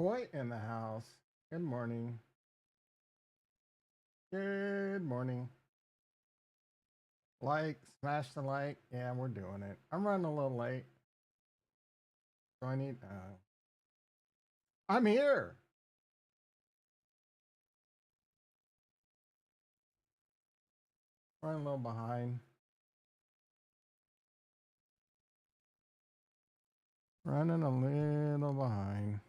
Boy in the house. Good morning. Good morning. Like, smash the like. Yeah, we're doing it. I'm running a little late. So I need. I'm here. Running a little behind. Running a little behind.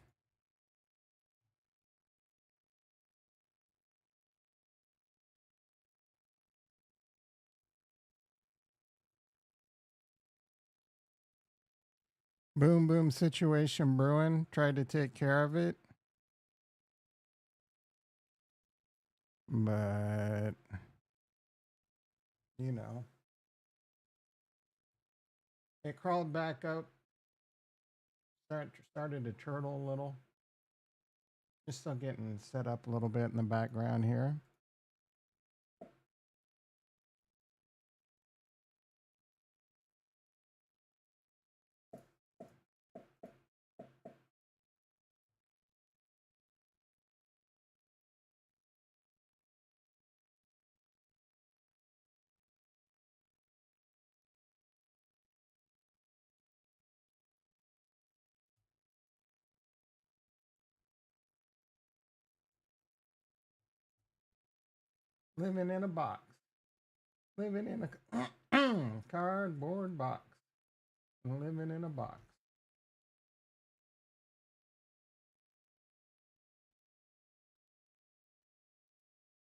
Boom, boom situation brewing. Tried to take care of it. But, you know, it crawled back up. Started to turtle a little. Just still getting set up a little bit in the background here. Living in a box. Living in a cardboard box. Living in a box.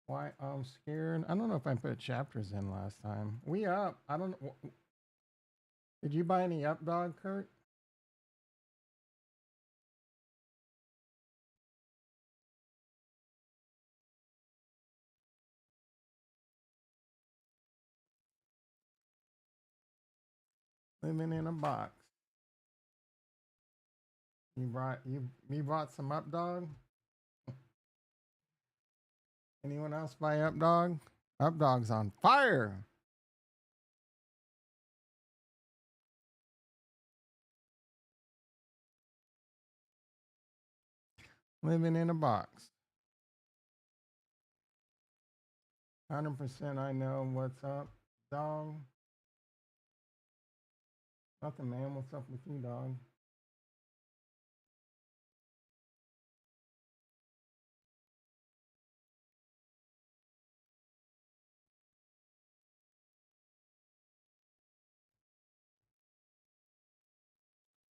Why I'm scared. I don't know if I put chapters in last time. We up. I don't know. Did you buy any up dog, Kurt? Living in a box. You brought some up dog? Anyone else buy up dog? Up dog's on fire. Living in a box. 100% I know what's up, dog. Nothing, man. What's up with you, dog?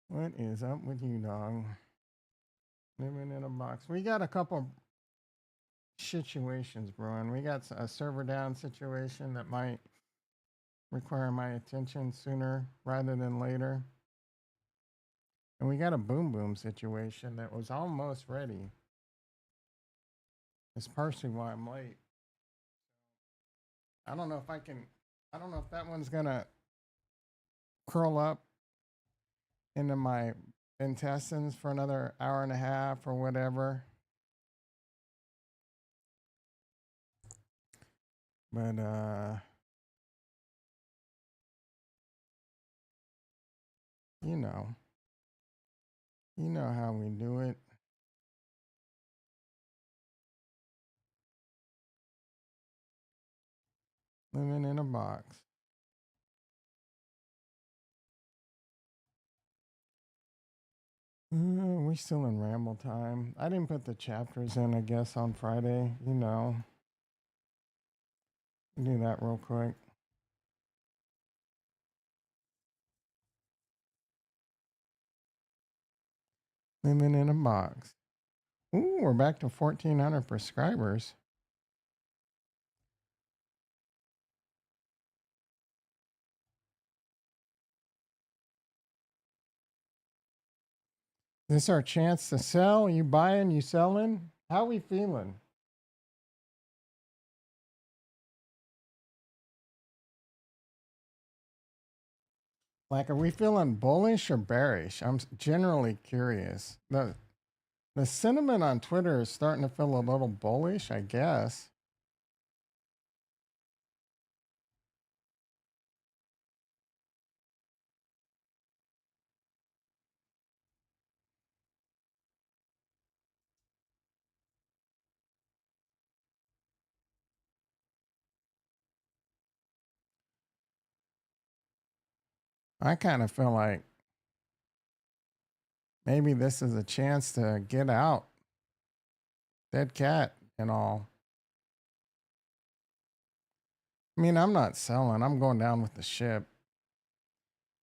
What is up with you, dog? Living in a box. We got a couple situations brewing. We got a server down situation that might require my attention sooner rather than later. And we got a boom boom situation that was almost ready. It's partially why I'm late. I don't know if I can, I don't know if that one's going to curl up into my intestines for another hour and a half or whatever. But, you know, you know how we do it. Living in a box. We still in ramble time. I didn't put the chapters in, I guess, on Friday. You know, do that real quick. Living in a box. Ooh, we're back to 1,400 prescribers. This our chance to sell? You buying, you selling? How we feeling? Like, are we feeling bullish or bearish? I'm generally curious. The sentiment on Twitter is starting to feel a little bullish, I guess. I kind of feel like maybe this is a chance to get out. Dead cat and all. I mean, I'm not selling. I'm going down with the ship.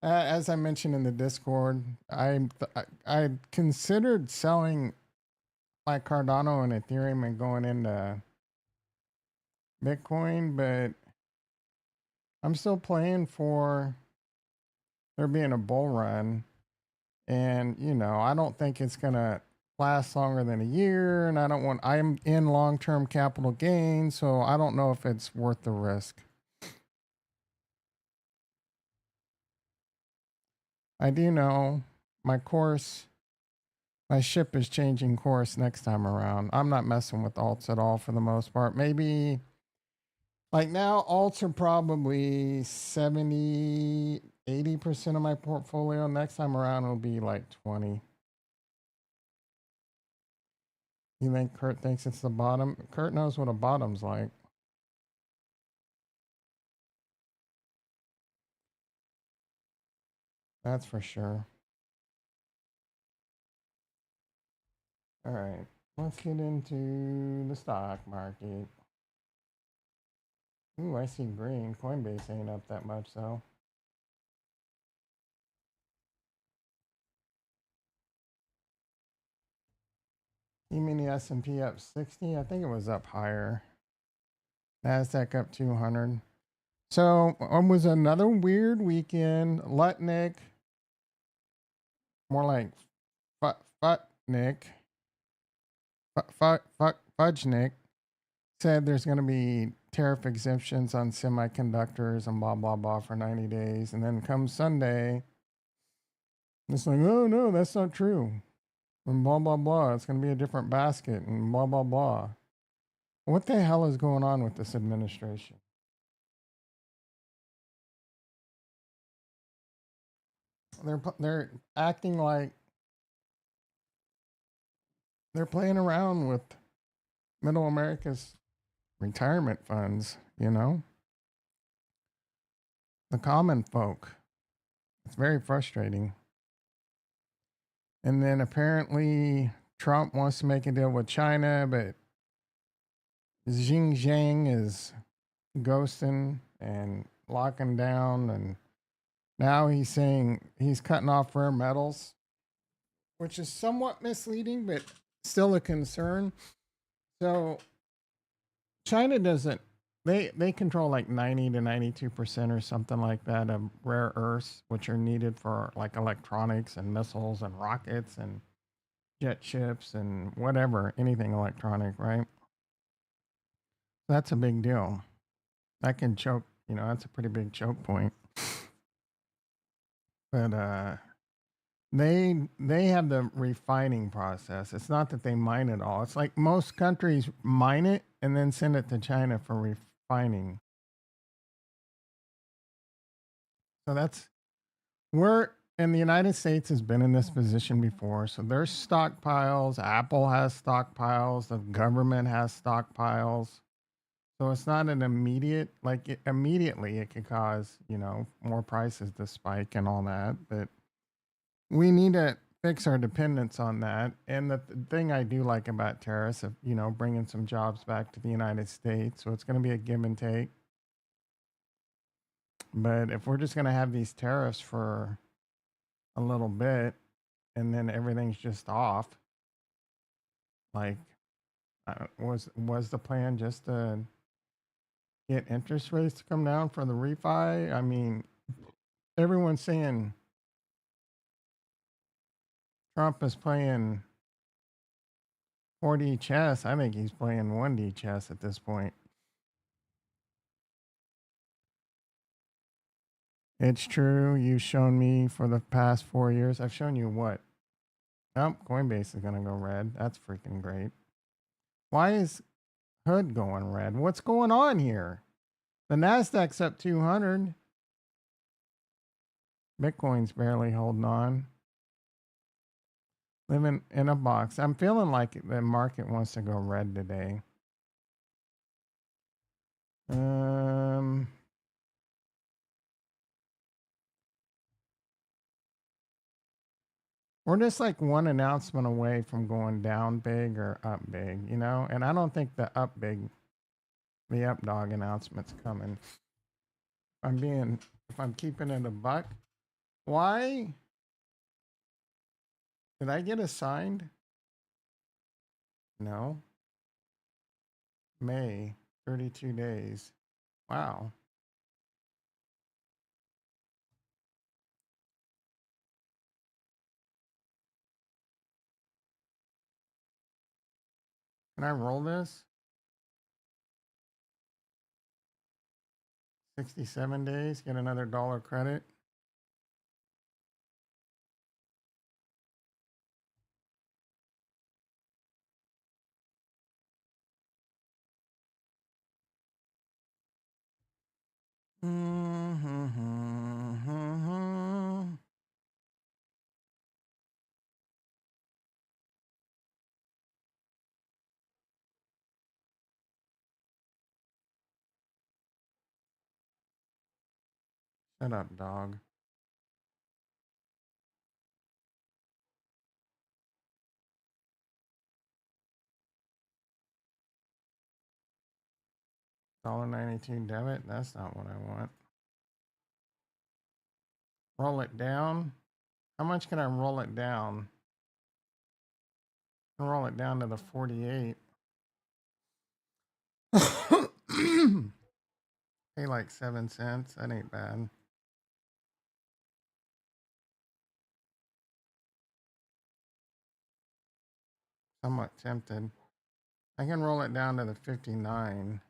As I mentioned in the Discord, I considered selling my Cardano and Ethereum and going into Bitcoin, but I'm still playing for there being a bull run. And, I don't think it's going to last longer than a year. And I'm in long term capital gain. So I don't know if it's worth the risk. I do know my course, my ship is changing course next time around. I'm not messing with alts at all for the most part. Maybe like now, alts are probably 70, 80% of my portfolio. Next time around, it'll be like 20. You think Kurt thinks it's the bottom? Kurt knows what a bottom's like. That's for sure. All right, let's get into the stock market. Ooh, I see green. Coinbase ain't up that much though. You mean the S&P up 60? I think it was up higher. Nasdaq up 200. So it was another weird weekend. Lutnick, more like Futnick, Fudgenick said there's going to be tariff exemptions on semiconductors and blah, blah, blah for 90 days. And then come Sunday, it's like, oh, no, that's not true. And blah, blah, blah. It's going to be a different basket and blah, blah, blah. What the hell is going on with this administration? They're acting like they're playing around with middle America's retirement funds, the common folk. It's very frustrating. And then apparently Trump wants to make a deal with China, but Xinjiang is ghosting and locking down. And now he's saying he's cutting off rare metals, which is somewhat misleading, but still a concern. So China doesn't. They control like 90 to 92% or something like that of rare earths, which are needed for like electronics and missiles and rockets and jet ships and whatever, anything electronic, right? That's a big deal. That can choke, that's a pretty big choke point. But they have the refining process. It's not that they mine it all. It's like most countries mine it and then send it to China for refining. So that's we're in the United States has been in this position before. So there's stockpiles. Apple has stockpiles. The government has stockpiles. So it's not an immediate, immediately it could cause, more prices to spike and all that. But we need to fix our dependence on that. And the thing I do like about tariffs, of, bringing some jobs back to the United States. So it's going to be a give and take. But if we're just going to have these tariffs for a little bit and then everything's just off, like, was the plan just to get interest rates to come down for the refi? I mean, everyone's saying Trump is playing 4D chess. I think he's playing 1D chess at this point. It's true. You've shown me for the past 4 years. I've shown you what? Oh, Coinbase is going to go red. That's freaking great. Why is HUD going red? What's going on here? The Nasdaq's up 200. Bitcoin's barely holding on. Living in a box. I'm feeling like the market wants to go red today. We're just like one announcement away from going down big or up big, you know? And I don't think the up dog announcement's coming. If I'm keeping it a buck, why did I get assigned? No. May, 32 days. Wow. Can I roll this? 67 days, get another dollar credit. Shut up, dog. $1.92 debit? That's not what I want. Roll it down. How much can I roll it down? I can roll it down to the 48. Pay like 7 cents. That ain't bad. Somewhat tempted. I can roll it down to the 59.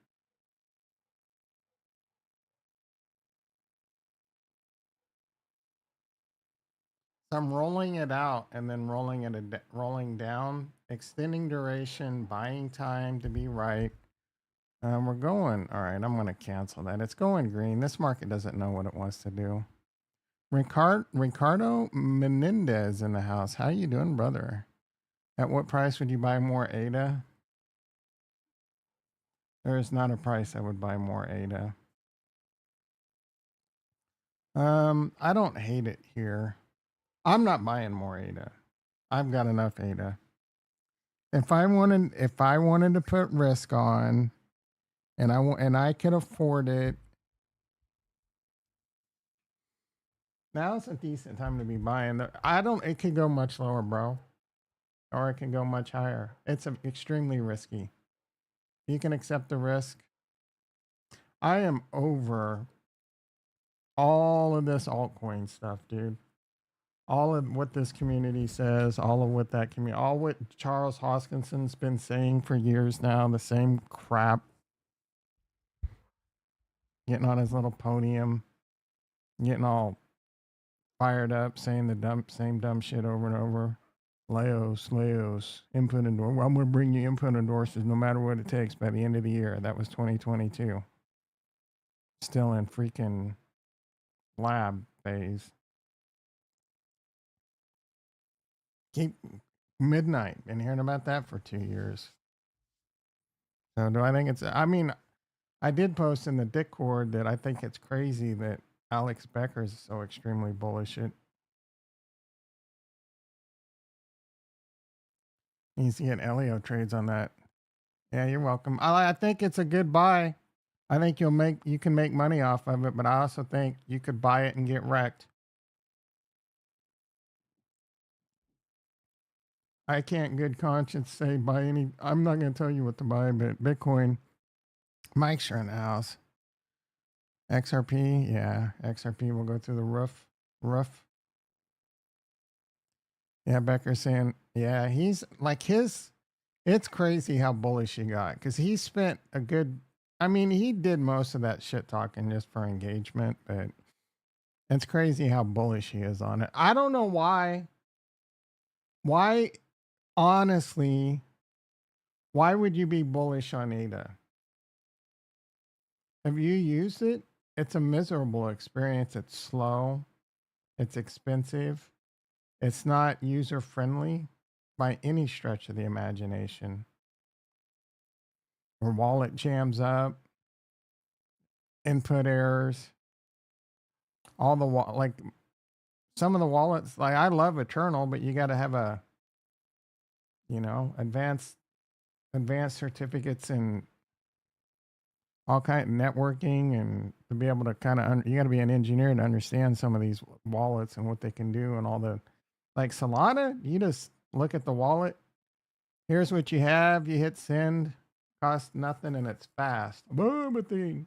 So I'm rolling it out and then rolling down, extending duration, buying time to be right. We're going. All right, I'm going to cancel that. It's going green. This market doesn't know what it wants to do. Ricardo Menendez in the house. How you doing, brother? At what price would you buy more ADA? There is not a price I would buy more ADA. I don't hate it here. I'm not buying more ADA. I've got enough ADA. If I wanted to put risk on, and I could afford it, now's a decent time to be buying. I don't. It could go much lower, bro, or it can go much higher. It's extremely risky. You can accept the risk. I am over all of this altcoin stuff, dude. All of what this community says, all of what that community, all what Charles Hoskinson's been saying for years now, the same crap, getting on his little podium, getting all fired up, saying the same dumb shit over and over. Leos, input endorse. Well, I'm going to bring you input endorses no matter what it takes by the end of the year. That was 2022. Still in freaking lab phase. Keep midnight. Been hearing about that for 2 years. So do I think it's? I mean, I did post in the Discord that I think it's crazy that Alex Becker is so extremely bullish. It needs to get Elio trades on that. Yeah, you're welcome. I think it's a good buy. I think you can make money off of it, but I also think you could buy it and get wrecked. I can't good conscience say buy any. I'm not going to tell you what to buy, but Bitcoin. Mike's in the house. XRP, yeah, XRP will go through the roof. Roof. Yeah, Becker's saying, yeah, he's like his. It's crazy how bullish he got because he spent a good. I mean, he did most of that shit talking just for engagement, but it's crazy how bullish he is on it. I don't know why. Why, honestly, why would you be bullish on ADA? Have you used it? It's a miserable experience. It's slow. It's expensive. It's not user friendly by any stretch of the imagination. Your wallet jams up, input errors, all the like some of the wallets, like I love Eternal, but you got to have a, advanced certificates and all kind of networking, and to be able to kind of, you got to be an engineer to understand some of these wallets and what they can do and all the, like Solana, you just look at the wallet. Here's what you have. You hit send, costs nothing, and it's fast. Boom, but a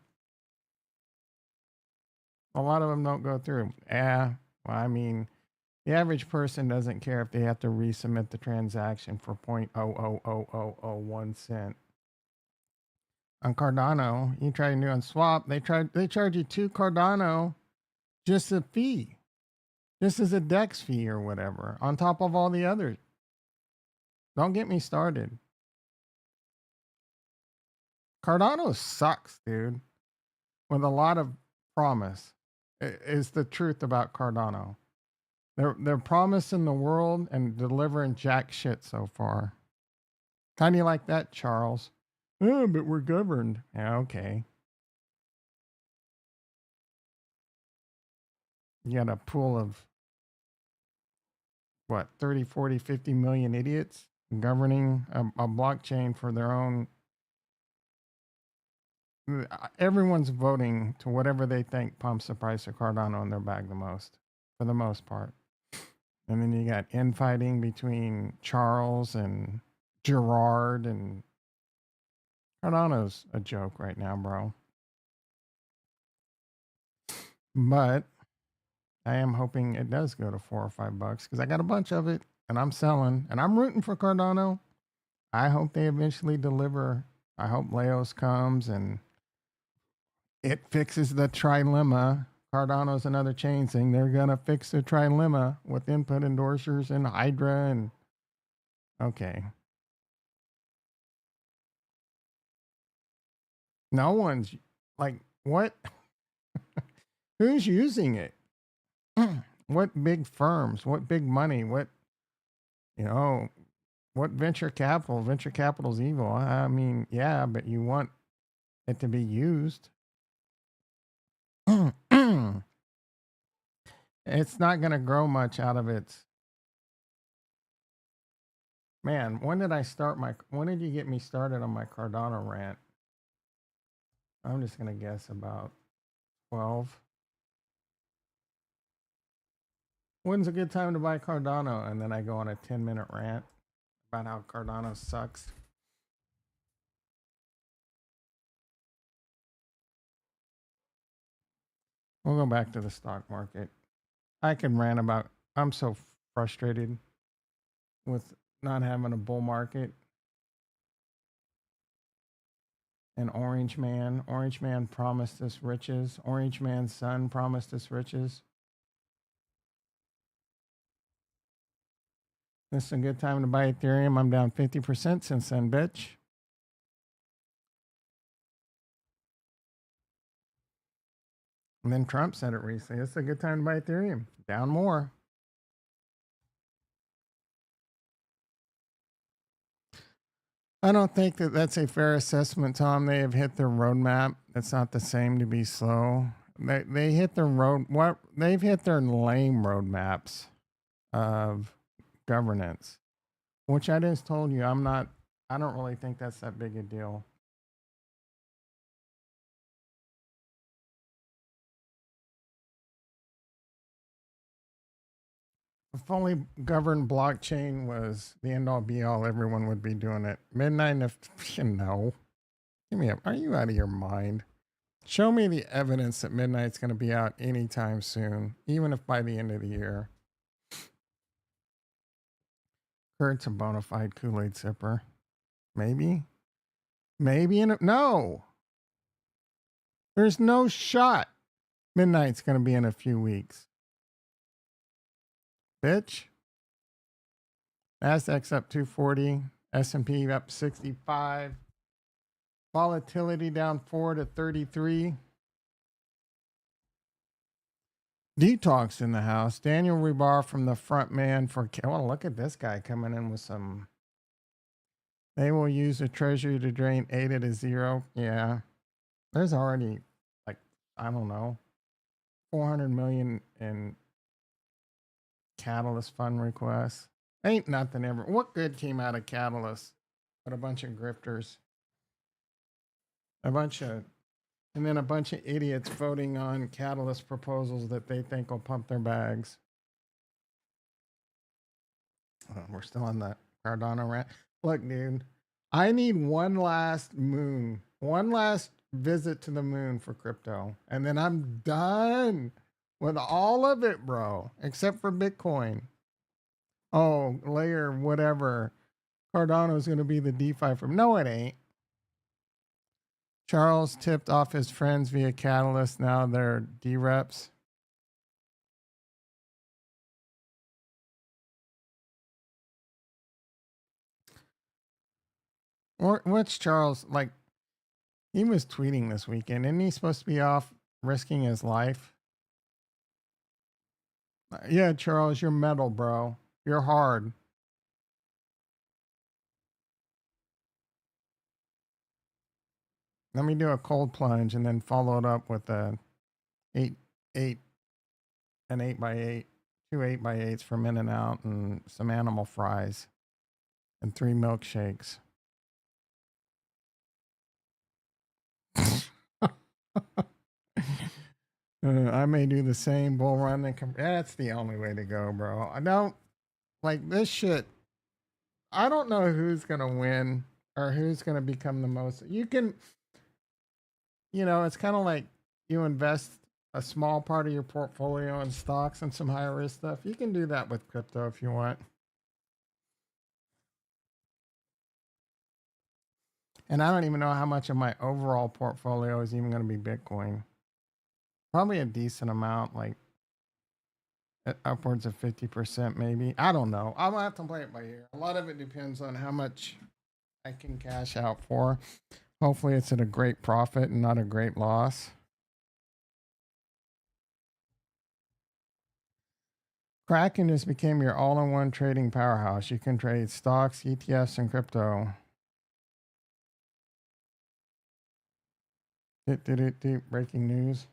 lot of them don't go through. Well, I mean, the average person doesn't care if they have to resubmit the transaction for 0.00001 cent. On Cardano, you try to do on Swap, they charge you 2 Cardano, just a fee, just as a DEX fee or whatever, on top of all the others. Don't get me started. Cardano sucks, dude. With a lot of promise, is the truth about Cardano. They're promising the world and delivering jack shit so far. How do you like that, Charles? Oh, but we're governed. Yeah, okay. You got a pool of what, 30, 40, 50 million idiots governing a blockchain for their own. Everyone's voting to whatever they think pumps the price of Cardano in their bag the most, for the most part. And then you got infighting between Charles and Gerard, and Cardano's a joke right now, bro. But I am hoping it does go to $4 or $5 because I got a bunch of it and I'm selling and I'm rooting for Cardano. I hope they eventually deliver. I hope Leos comes and it fixes the trilemma. Cardano's another chain thing. They're going to fix the trilemma with input endorsers and Hydra and okay. No one's like, what? Who's using it? What big firms? What big money? What, you know, what venture capital? Venture capital's evil. I mean, yeah, but you want it to be used. It's not going to grow much out of its. Man, when did you get me started on my Cardano rant? I'm just going to guess about 12. When's a good time to buy Cardano? And then I go on a 10-minute rant about how Cardano sucks. We'll go back to the stock market. I can rant about, I'm so frustrated with not having a bull market. And Orange Man promised us riches. Orange Man's son promised us riches. This is a good time to buy Ethereum. I'm down 50% since then, bitch. And then Trump said it recently. It's a good time to buy Ethereum. Down more. I don't think that that's a fair assessment, Tom. They have hit their roadmap. It's not the same to be slow. They hit their they've hit their lame roadmaps of governance, which I just told you I don't really think that's that big a deal. If only governed blockchain was the end all be all, everyone would be doing it. Midnight, no. Give me up. Are you out of your mind? Show me the evidence that Midnight's going to be out anytime soon, even if by the end of the year. Kurt's a bona fide Kool-Aid sipper. Maybe. No. There's no shot Midnight's going to be in a few weeks. Bitch. Nasdaq's up 240. S&P up 65. Volatility down 4 to 33. Detox in the house. Daniel Rebar from the front man for. Oh, look at this guy coming in with some. They will use the treasury to drain ADA to zero. Yeah. There's already, like, I don't know, 400 million in Catalyst fund requests. Ain't nothing ever. What good came out of Catalyst? But a bunch of grifters. A bunch of, and then a bunch of idiots voting on Catalyst proposals that they think will pump their bags. We're still on the Cardano rant. Look, dude, I need one last moon, one last visit to the moon for crypto, and then I'm done with all of it, bro, except for Bitcoin. Oh, layer whatever. Cardano is going to be the DeFi from. No, it ain't. Charles tipped off his friends via Catalyst. Now they're D-reps. Or what's Charles like? He was tweeting this weekend. Isn't he supposed to be off risking his life? Yeah, Charles, you're metal, bro. You're hard. Let me do a cold plunge and then follow it up with a 8 an 8x8, two 8x8s from In and Out and some animal fries and 3 milkshakes. I may do the same bull run. That's the only way to go, bro. I don't like this shit. I don't know who's going to win or who's going to become the most. You can, it's kind of like you invest a small part of your portfolio in stocks and some higher risk stuff. You can do that with crypto if you want. And I don't even know how much of my overall portfolio is even going to be Bitcoin. Probably a decent amount, like upwards of 50%, maybe. I don't know. I'm going to have to play it by ear. A lot of it depends on how much I can cash out for. Hopefully, it's at a great profit and not a great loss. Kraken just became your all in one trading powerhouse. You can trade stocks, ETFs, and crypto. Breaking news.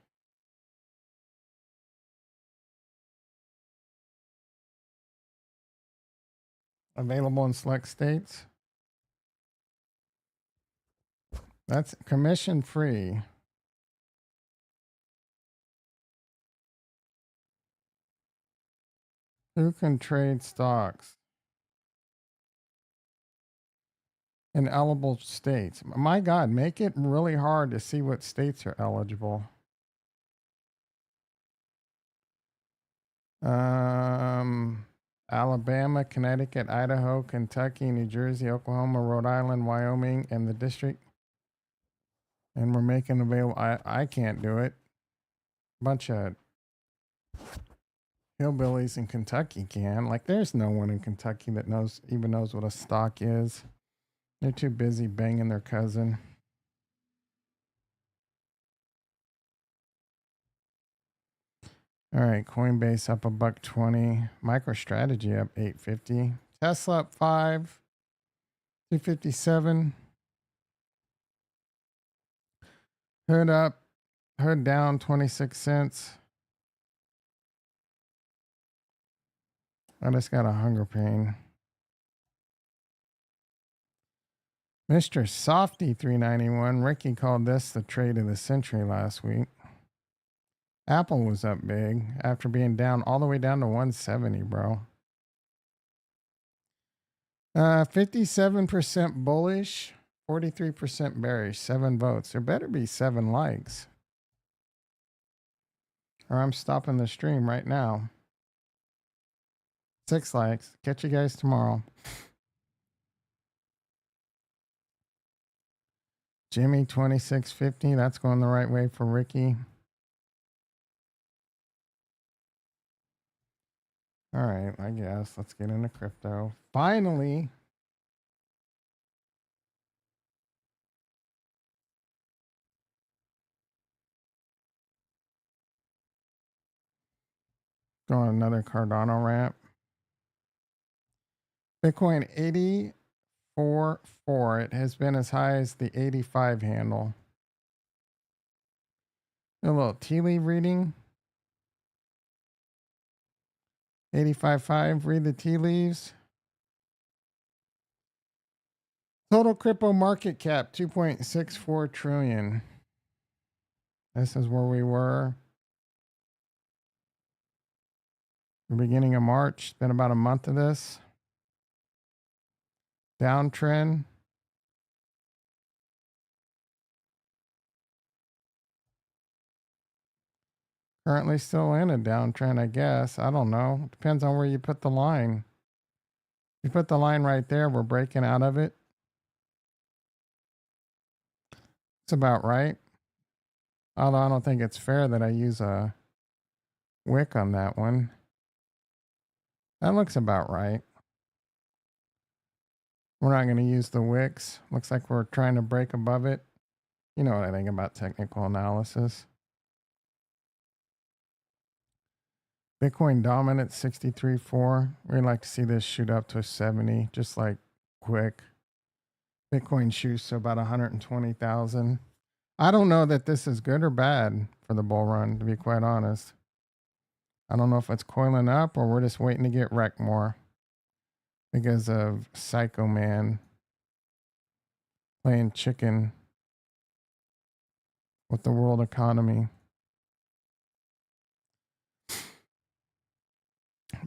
Available in select states. That's commission free. Who can trade stocks in eligible states? My God, make it really hard to see what states are eligible. Alabama, Connecticut, Idaho, Kentucky, New Jersey, Oklahoma, Rhode Island, Wyoming, and the district. And we're making available. I can't do it. Bunch of hillbillies in Kentucky can. Like, there's no one in Kentucky that even knows what a stock is. They're too busy banging their cousin. All right, Coinbase up $1.20. MicroStrategy up $8.50. Tesla up 5. 257. Hood down 26 cents. I just got a hunger pain. Mr. Softy 391. Ricky called this the trade of the century last week. Apple was up big after being down all the way down to 170, bro. 57% bullish, 43% bearish, 7 votes. There better be 7 likes. Or I'm stopping the stream right now. 6 likes. Catch you guys tomorrow. Jimmy 2650. That's going the right way for Ricky. All right, I guess. Let's get into crypto. Finally. Go on another Cardano rant. Bitcoin 84.4. It has been as high as the 85 handle. A little tea leaf reading. 85.5, read the tea leaves. Total crypto market cap 2.64 trillion. This is where we were the beginning of March. Been about a month of this downtrend. Currently still in a downtrend, I guess. I don't know. Depends on where you put the line. If you put the line right there, we're breaking out of it. It's about right. Although I don't think it's fair that I use a wick on that one. That looks about right. We're not going to use the wicks. Looks like we're trying to break above it. You know what I think about technical analysis. Bitcoin dominant 63.4. We'd like to see this shoot up to 70, just like quick. Bitcoin shoots to about 120,000. I don't know that this is good or bad for the bull run, to be quite honest. I don't know if it's coiling up or we're just waiting to get wrecked more because of Psycho Man playing chicken with the world economy.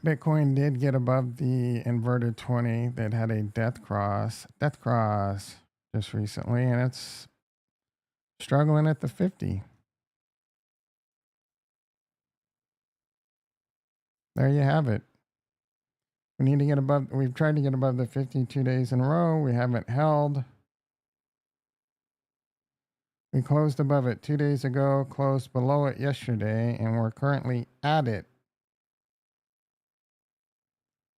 Bitcoin did get above the inverted 20 that had a death cross just recently, and it's struggling at the 50. There you have it. We need to get above, we've tried to get above the 52 days in a row. We haven't held. We closed above it 2 days ago, closed below it yesterday, and we're currently at it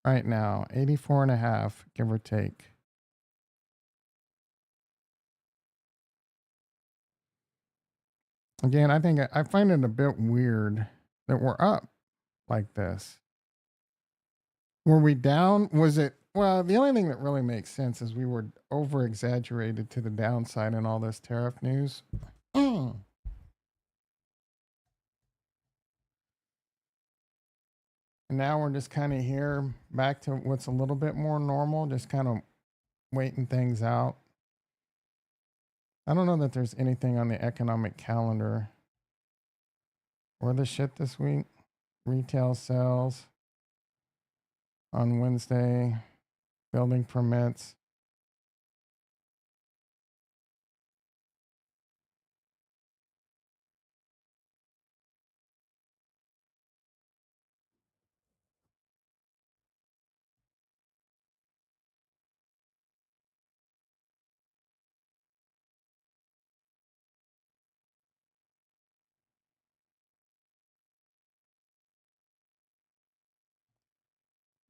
right now, 84.5, give or take. Again, I find it a bit weird that we're up like this. Were we down? Was it? Well, the only thing that really makes sense is we were over exaggerated to the downside in all this tariff news. And now we're just kind of here back to what's a little bit more normal, just kind of waiting things out. I don't know that there's anything on the economic calendar or the shit this week. Retail sales on Wednesday, building permits.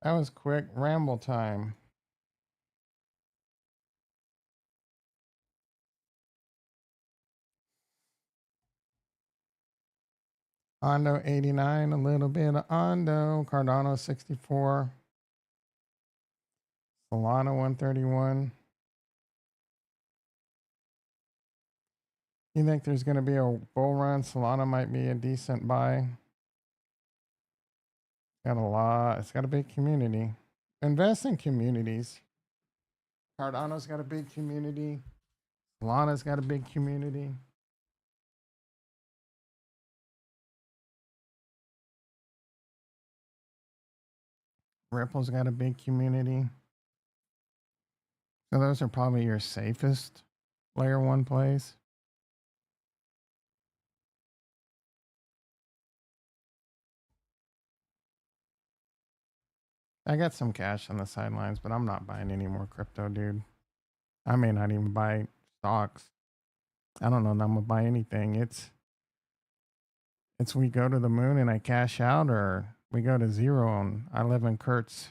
That was quick. Ramble time. Ondo 89, a little bit of Ondo. Cardano 64. Solana 131. You think there's going to be a bull run? Solana might be a decent buy. Got a lot. It's got a big community. Invest in communities. Cardano's got a big community. Solana's got a big community. Ripple's got a big community. So those are probably your safest layer one plays. I got some cash on the sidelines, but I'm not buying any more crypto, dude. I may not even buy stocks. I don't know that I'm gonna buy anything. It's we go to the moon and I cash out, or we go to zero and I live in Kurt's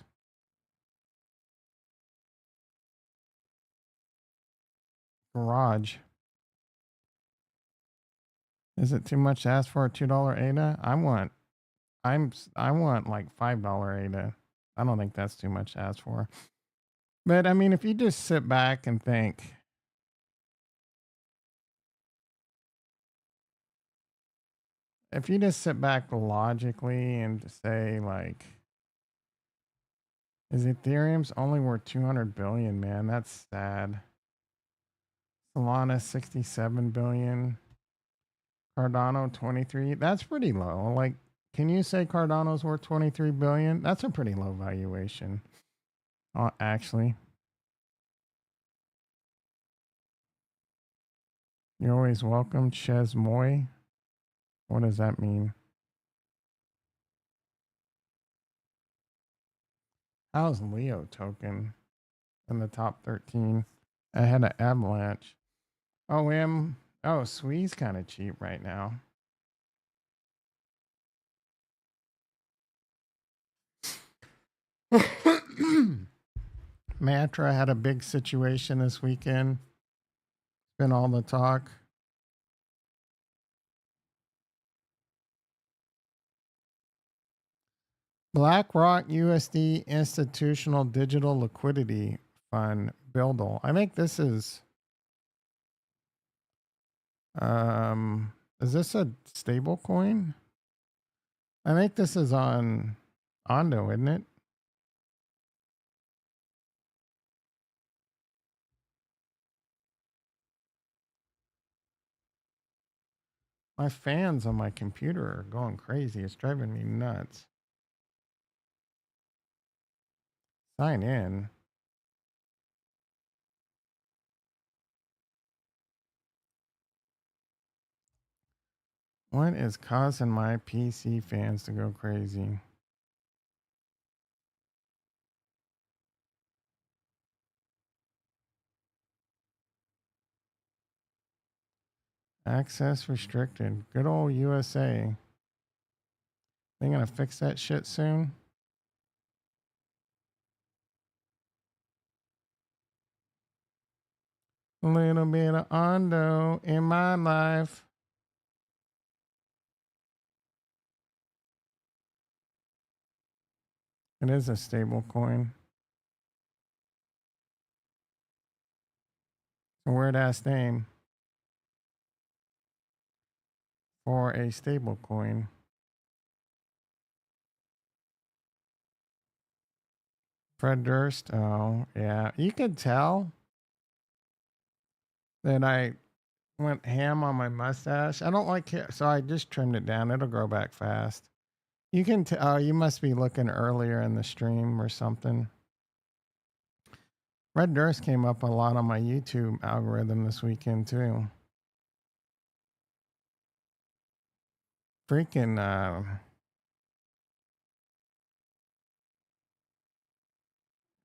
garage. Is it too much to ask for a $2 ADA? I want like $5 ADA. I don't think that's too much to ask for. But I mean, if you just sit back and think, if you just sit back logically and say like, Is Ethereum's only worth 200 billion, man? That's sad. Solana 67 billion. Cardano 23. That's pretty low. Like, can you say Cardano's worth 23 billion? That's a pretty low valuation. Actually, you're always welcome, Ches Moy. What does that mean? How's Leo token in the top 13? Ahead of Avalanche. Oh, Swee's kind of cheap right now. Matra had a big situation this weekend. Been all the talk. BlackRock USD Institutional Digital Liquidity Fund Buildle. I think this is this a stable coin? I think this is on Ondo, isn't it? My fans on my computer are going crazy. It's driving me nuts. Sign in. What is causing my PC fans to go crazy? Access restricted. Good old USA. They gonna fix that shit soon? A little bit of Ondo in my life. It is a stable coin. A weird ass name for a stable coin. Fred Durst. Oh, yeah. You could tell that I went ham on my mustache. I don't like hair, so I just trimmed it down. It'll grow back fast. You can tell. Oh, you must be looking earlier in the stream or something. Red Durst came up a lot on my YouTube algorithm this weekend too. Freaking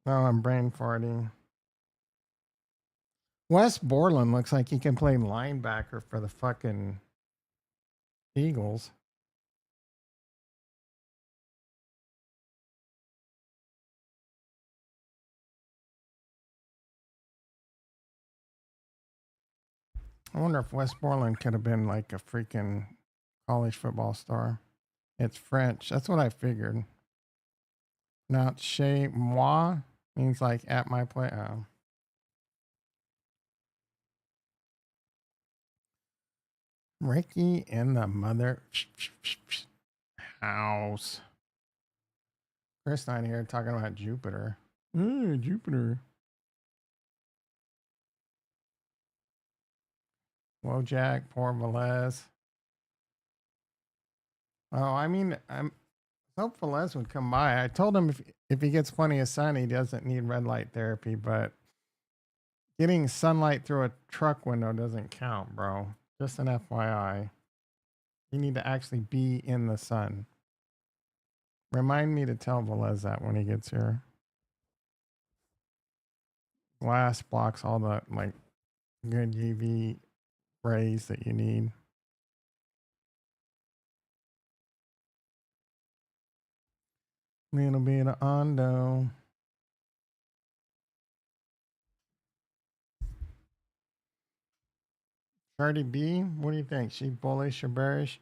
oh, I'm brain farting. Wes Borland looks like he can play linebacker for the fucking Eagles. I wonder if Wes Borland could have been like a freaking college football star. It's French. That's what I figured. Now, chez moi means like at my place. Oh. Ricky in the mother house. Chris Nine here talking about Jupiter. Jupiter. Wojak, poor Velez. Oh, I mean, I hope Velez would come by. I told him if he gets plenty of sun, he doesn't need red light therapy, but getting sunlight through a truck window doesn't count, bro. Just an FYI. You need to actually be in the sun. Remind me to tell Velez that when he gets here. Glass blocks all the like good UV rays that you need. Little bit of Ondo. Cardi B, what do you think? She bullish or bearish?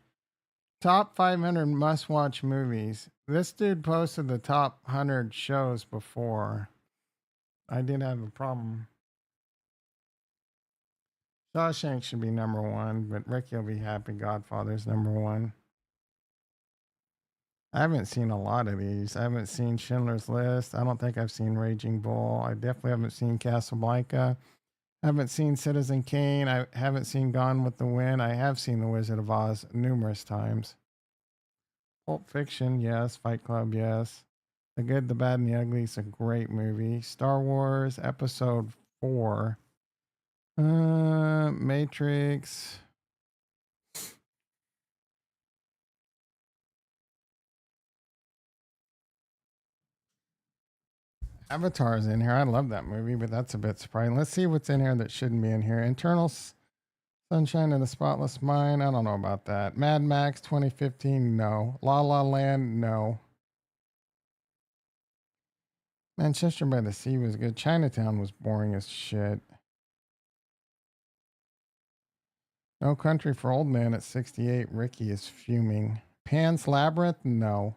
Top 500 must watch movies. This dude posted the top 100 shows before. I did have a problem. Shawshank should be number one, but Ricky will be happy Godfather's number one. I haven't seen a lot of these. I haven't seen Schindler's List. I don't think I've seen Raging Bull. I definitely haven't seen Casablanca. I haven't seen Citizen Kane. I haven't seen Gone with the Wind. I have seen The Wizard of Oz numerous times. Pulp Fiction, yes. Fight Club, yes. The Good, the Bad, and the Ugly is a great movie. Star Wars Episode 4. Matrix. Avatar's in here. I love that movie, but that's a bit surprising. Let's see what's in here that shouldn't be in here. Internal Sunshine of the Spotless Mind. I don't know about that. Mad Max 2015. No. La La Land. No. Manchester by the Sea was good. Chinatown was boring as shit. No Country for Old Men at 68. Ricky is fuming. Pan's Labyrinth? No.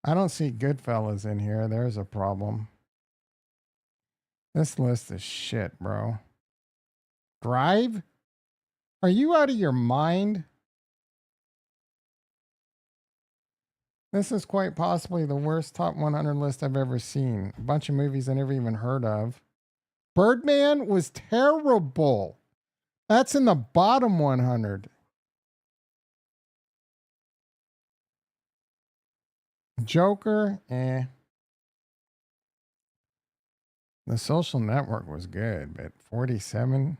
I don't see Goodfellas in here. There's a problem. This list is shit, bro. Drive? Are you out of your mind? This is quite possibly the worst top 100 list I've ever seen. A bunch of movies I never even heard of. Birdman was terrible. That's in the bottom 100. Joker, eh. The Social Network was good, but 47.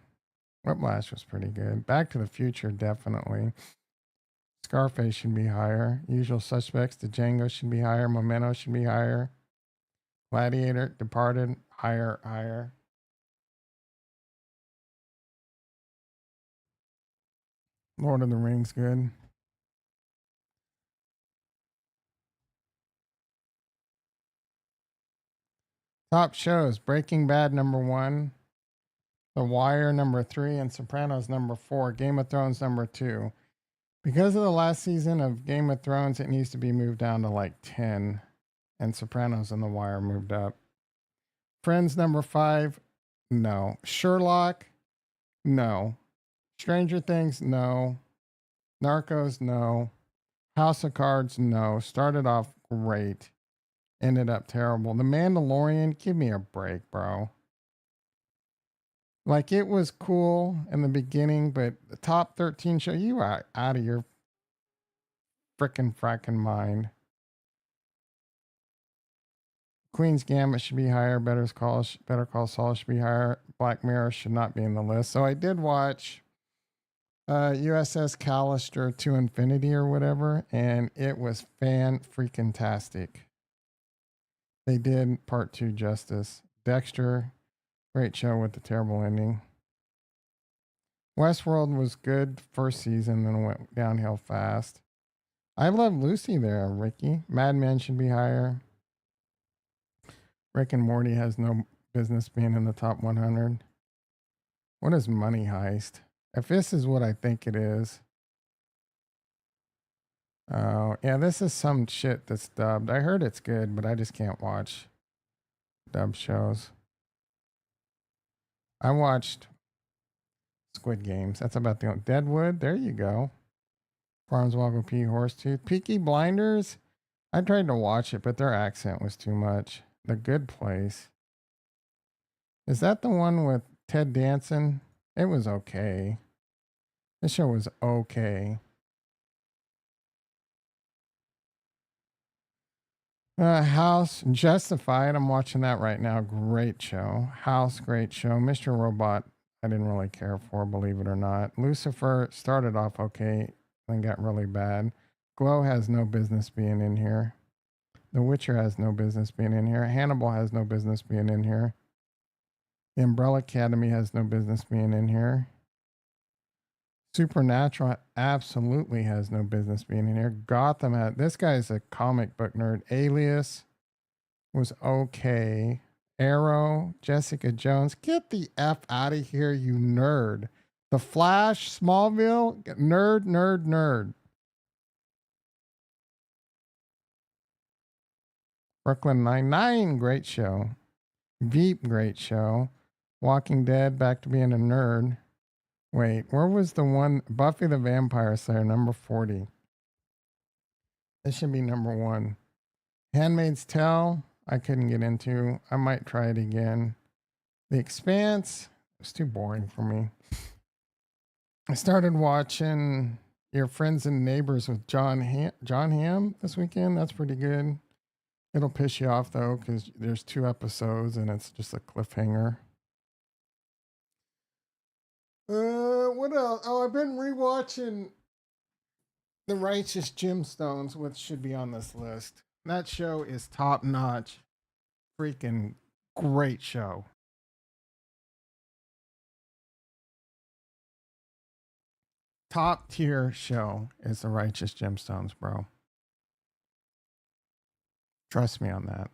Whiplash was pretty good. Back to the Future, definitely. Scarface should be higher. Usual Suspects, The Django should be higher. Memento should be higher. Gladiator, Departed, higher, higher. Lord of the Rings, good. Top shows: Breaking Bad #1, The Wire #3, and Sopranos #4. Game of Thrones #2. Because of the last season of Game of Thrones, it needs to be moved down to like 10, and Sopranos and The Wire moved up. Friends #5, no. Sherlock, no. Stranger Things, no. Narcos, no. House of Cards, no. Started off great, ended up terrible. The Mandalorian, give me a break, bro. Like, it was cool in the beginning, but the top 13 show, you are out of your frickin' mind. Queen's Gambit should be higher. Better Call Saul should be higher. Black Mirror should not be in the list. So I did watch USS Callister to Infinity or whatever, and it was fan-freaking-tastic. They did part 2 justice. Dexter, great show with the terrible ending. Westworld was good first season, then went downhill fast. I Love Lucy there, Ricky. Mad Men should be higher. Rick and Morty has no business being in the top 100. What is Money Heist? If this is what I think it is. Oh, yeah, this is some shit that's dubbed. I heard it's good, but I just can't watch dub shows. I watched Squid Games. That's about the only. Deadwood, there you go. Farnswoggle P. Horsetooth. Peaky Blinders. I tried to watch it, but their accent was too much. The Good Place. Is that the one with Ted Danson? It was okay. This show was okay. House, Justified. I'm watching that right now. Great show. House, great show. Mr. Robot, I didn't really care for, believe it or not. Lucifer started off okay, then got really bad. Glow has no business being in here. The Witcher has no business being in here. Hannibal has no business being in here. The Umbrella Academy has no business being in here. Supernatural absolutely has no business being in here. Gotham had, this guy's a comic book nerd. Alias was okay. Arrow, Jessica Jones, get the F out of here, you nerd. The Flash, Smallville, nerd, nerd, nerd. Brooklyn Nine-Nine, great show. Veep, great show. Walking Dead, back to being a nerd. Wait, where was the one? Buffy the Vampire Slayer, number 40. This should be number 1. Handmaid's Tale, I couldn't get into. I might try it again. The Expanse, it's too boring for me. I started watching Your Friends and Neighbors with John Hamm this weekend. That's pretty good. It'll piss you off though, because there's 2 episodes and it's just a cliffhanger. What else? Oh, I've been rewatching The Righteous Gemstones, which should be on this list. That show is top notch. Freaking great show. Top tier show is The Righteous Gemstones, bro. Trust me on that.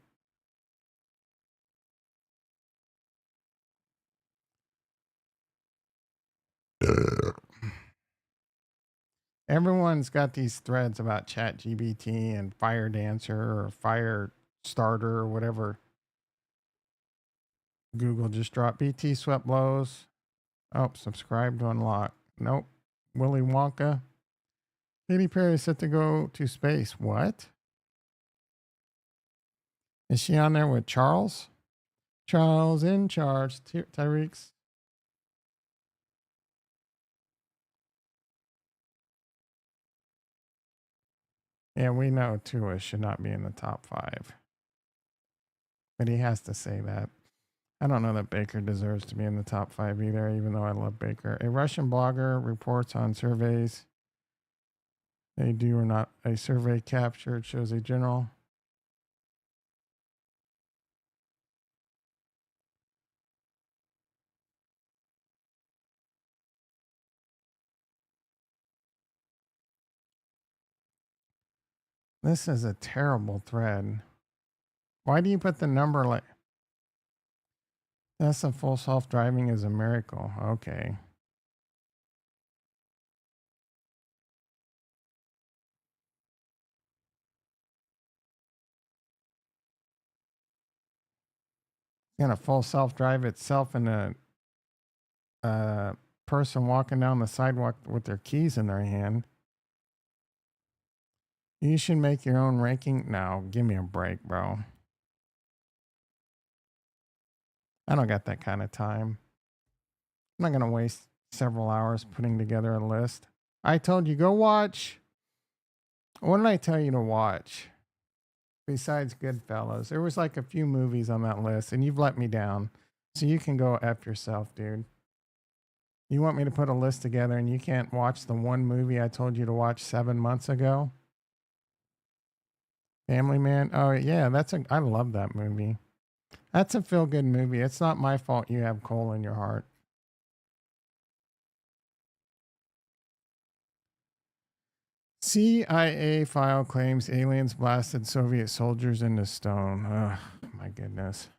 Everyone's got these threads about ChatGPT and Fire Dancer or Fire Starter or whatever. Google just dropped BT swept lows. Oh, subscribe to unlock. Nope. Willy Wonka. Katy Perry set to go to space. What? Is she on there with Charles? Charles in charge. Tyreek's. Yeah, we know Tua should not be in the top 5. But he has to say that. I don't know that Baker deserves to be in the top 5 either, even though I love Baker. A Russian blogger reports on surveys. They do or not. A survey captured shows a general. This is a terrible thread. Why do you put the number like that's a full self driving is a miracle? Okay. Gonna full self drive itself in a person walking down the sidewalk with their keys in their hand. You should make your own ranking. No, give me a break, bro. I don't got that kind of time. I'm not gonna waste several hours putting together a list. I told you go watch. What did I tell you to watch? Besides Goodfellas, there was like a few movies on that list, and you've let me down. So you can go F yourself, dude. You want me to put a list together and you can't watch the one movie I told you to watch 7 months ago? Family Man? Oh, yeah, I love that movie. That's a feel good movie. It's not my fault you have coal in your heart. CIA file claims aliens blasted Soviet soldiers into stone. Oh, my goodness.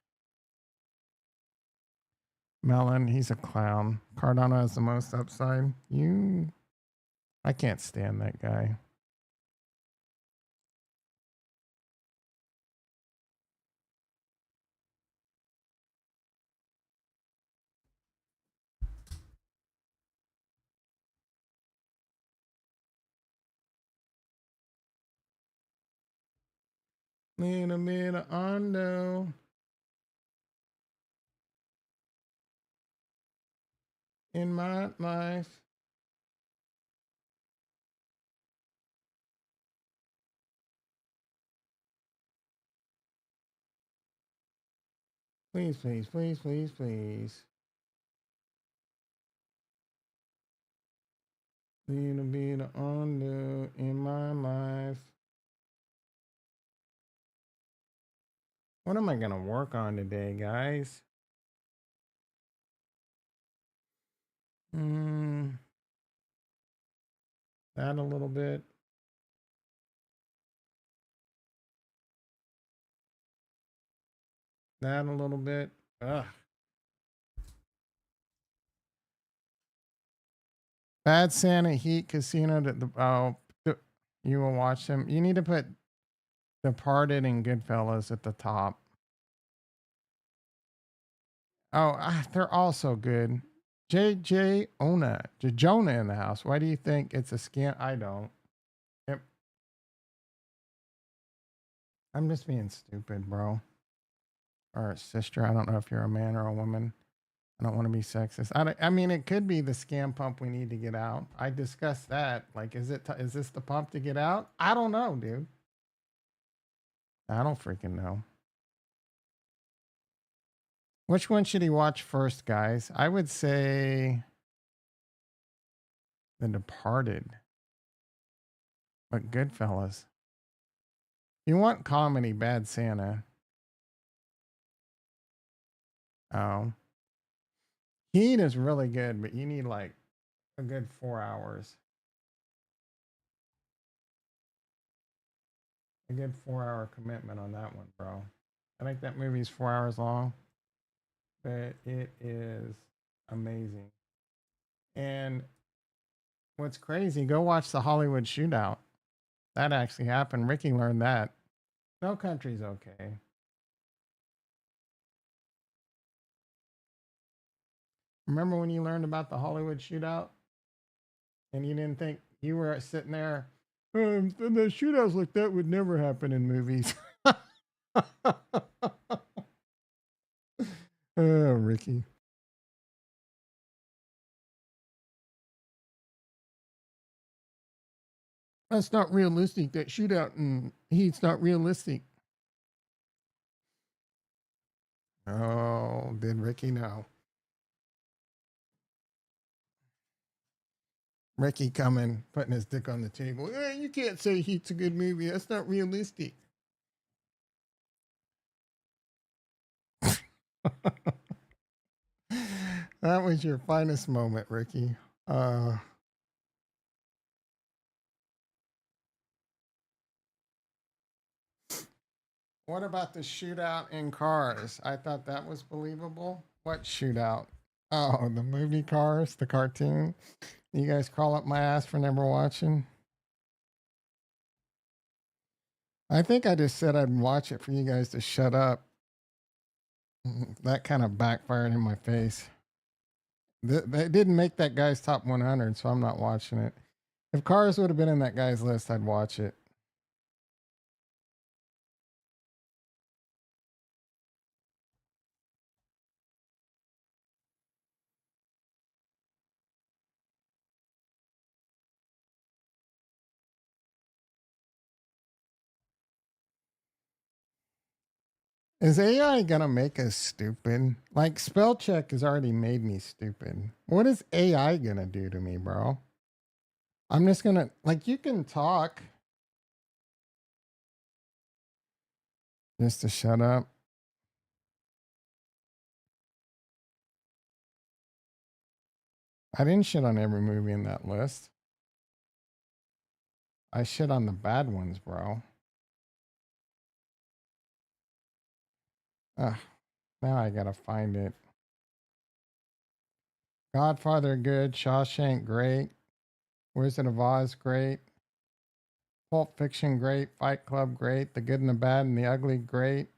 Melon, he's a clown. Cardano has the most upside. I can't stand that guy. Little bit of Ondo in my life. Please, please, please, please, please. Little bit of Ondo in my life. What am I going to work on today, guys? That a little bit. That a little bit. Ugh. Bad Santa Heat Casino. You will watch them. You need to put Departed and Goodfellas at the top. Oh, they're all so good. JJ Ona, Jonah in the house. Why do you think it's a scam? I don't. Yep. I'm just being stupid, bro. Or sister. I don't know if you're a man or a woman. I don't want to be sexist. I mean, it could be the scam pump we need to get out. I discussed that. Like, is this the pump to get out? I don't know, dude. I don't freaking know. Which one should he watch first, guys? I would say The Departed, but Goodfellas. You want comedy, Bad Santa. Oh, Heat is really good, but you need like a good 4 hours. A good 4 hour commitment on that one, bro. I think that movie's 4 hours long, but it is amazing. And what's crazy, go watch the Hollywood Shootout. That actually happened. Ricky learned that. No Country's okay. Remember when you learned about the Hollywood Shootout and you didn't think you were sitting there, the shootouts like that would never happen in movies. Oh, Ricky. That's not realistic. That shootout in Heat's not realistic. Oh, did Ricky know? Ricky coming, putting his dick on the table. You can't say Heat's a good movie. That's not realistic. That was your finest moment, Ricky. Uh, what about the shootout in Cars? I thought that was believable. What shootout? Oh, the movie Cars, the cartoon. You guys crawl up my ass for never watching. I think I just said I'd watch it for you guys to shut up. That kind of backfired in my face. They didn't make that guy's top 100, so I'm not watching it. If Cars would have been in that guy's list, I'd watch it. Is AI gonna make us stupid? Like spell check has already made me stupid. What is AI gonna do to me, bro? I'm just gonna like you can talk just to shut up. I didn't shit on every movie in that list. I shit on the bad ones, bro. Ugh, now I gotta find it. Godfather good, Shawshank great, Wizard of Oz great, Pulp Fiction great, Fight Club great, The Good and the Bad and the Ugly great,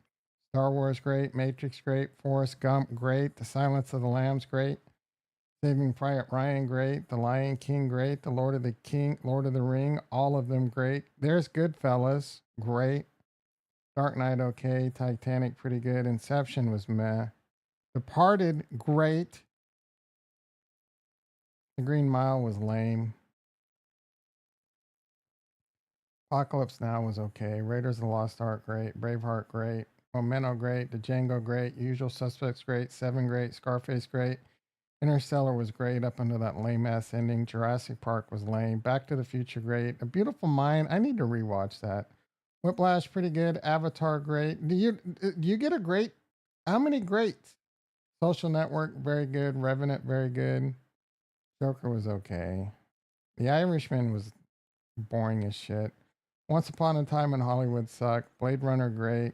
Star Wars great, Matrix great, Forrest Gump great, The Silence of the Lambs great, Saving Private Ryan great, The Lion King great, The Lord of the Ring, all of them great. There's Goodfellas great, Dark Knight okay, Titanic pretty good, Inception was meh, Departed great, The Green Mile was lame. Apocalypse Now was okay. Raiders of the Lost Ark great. Braveheart great. Memento great. The Django great. Usual Suspects great. Seven great. Scarface great. Interstellar was great up until that lame ass ending. Jurassic Park was lame. Back to the Future great. A Beautiful Mind. I need to rewatch that. Whiplash pretty good. Avatar great. Do you get a great? How many greats? Social Network very good. Revenant very good. Joker was okay. The Irishman was boring as shit. Once Upon a Time in Hollywood sucked. Blade Runner great.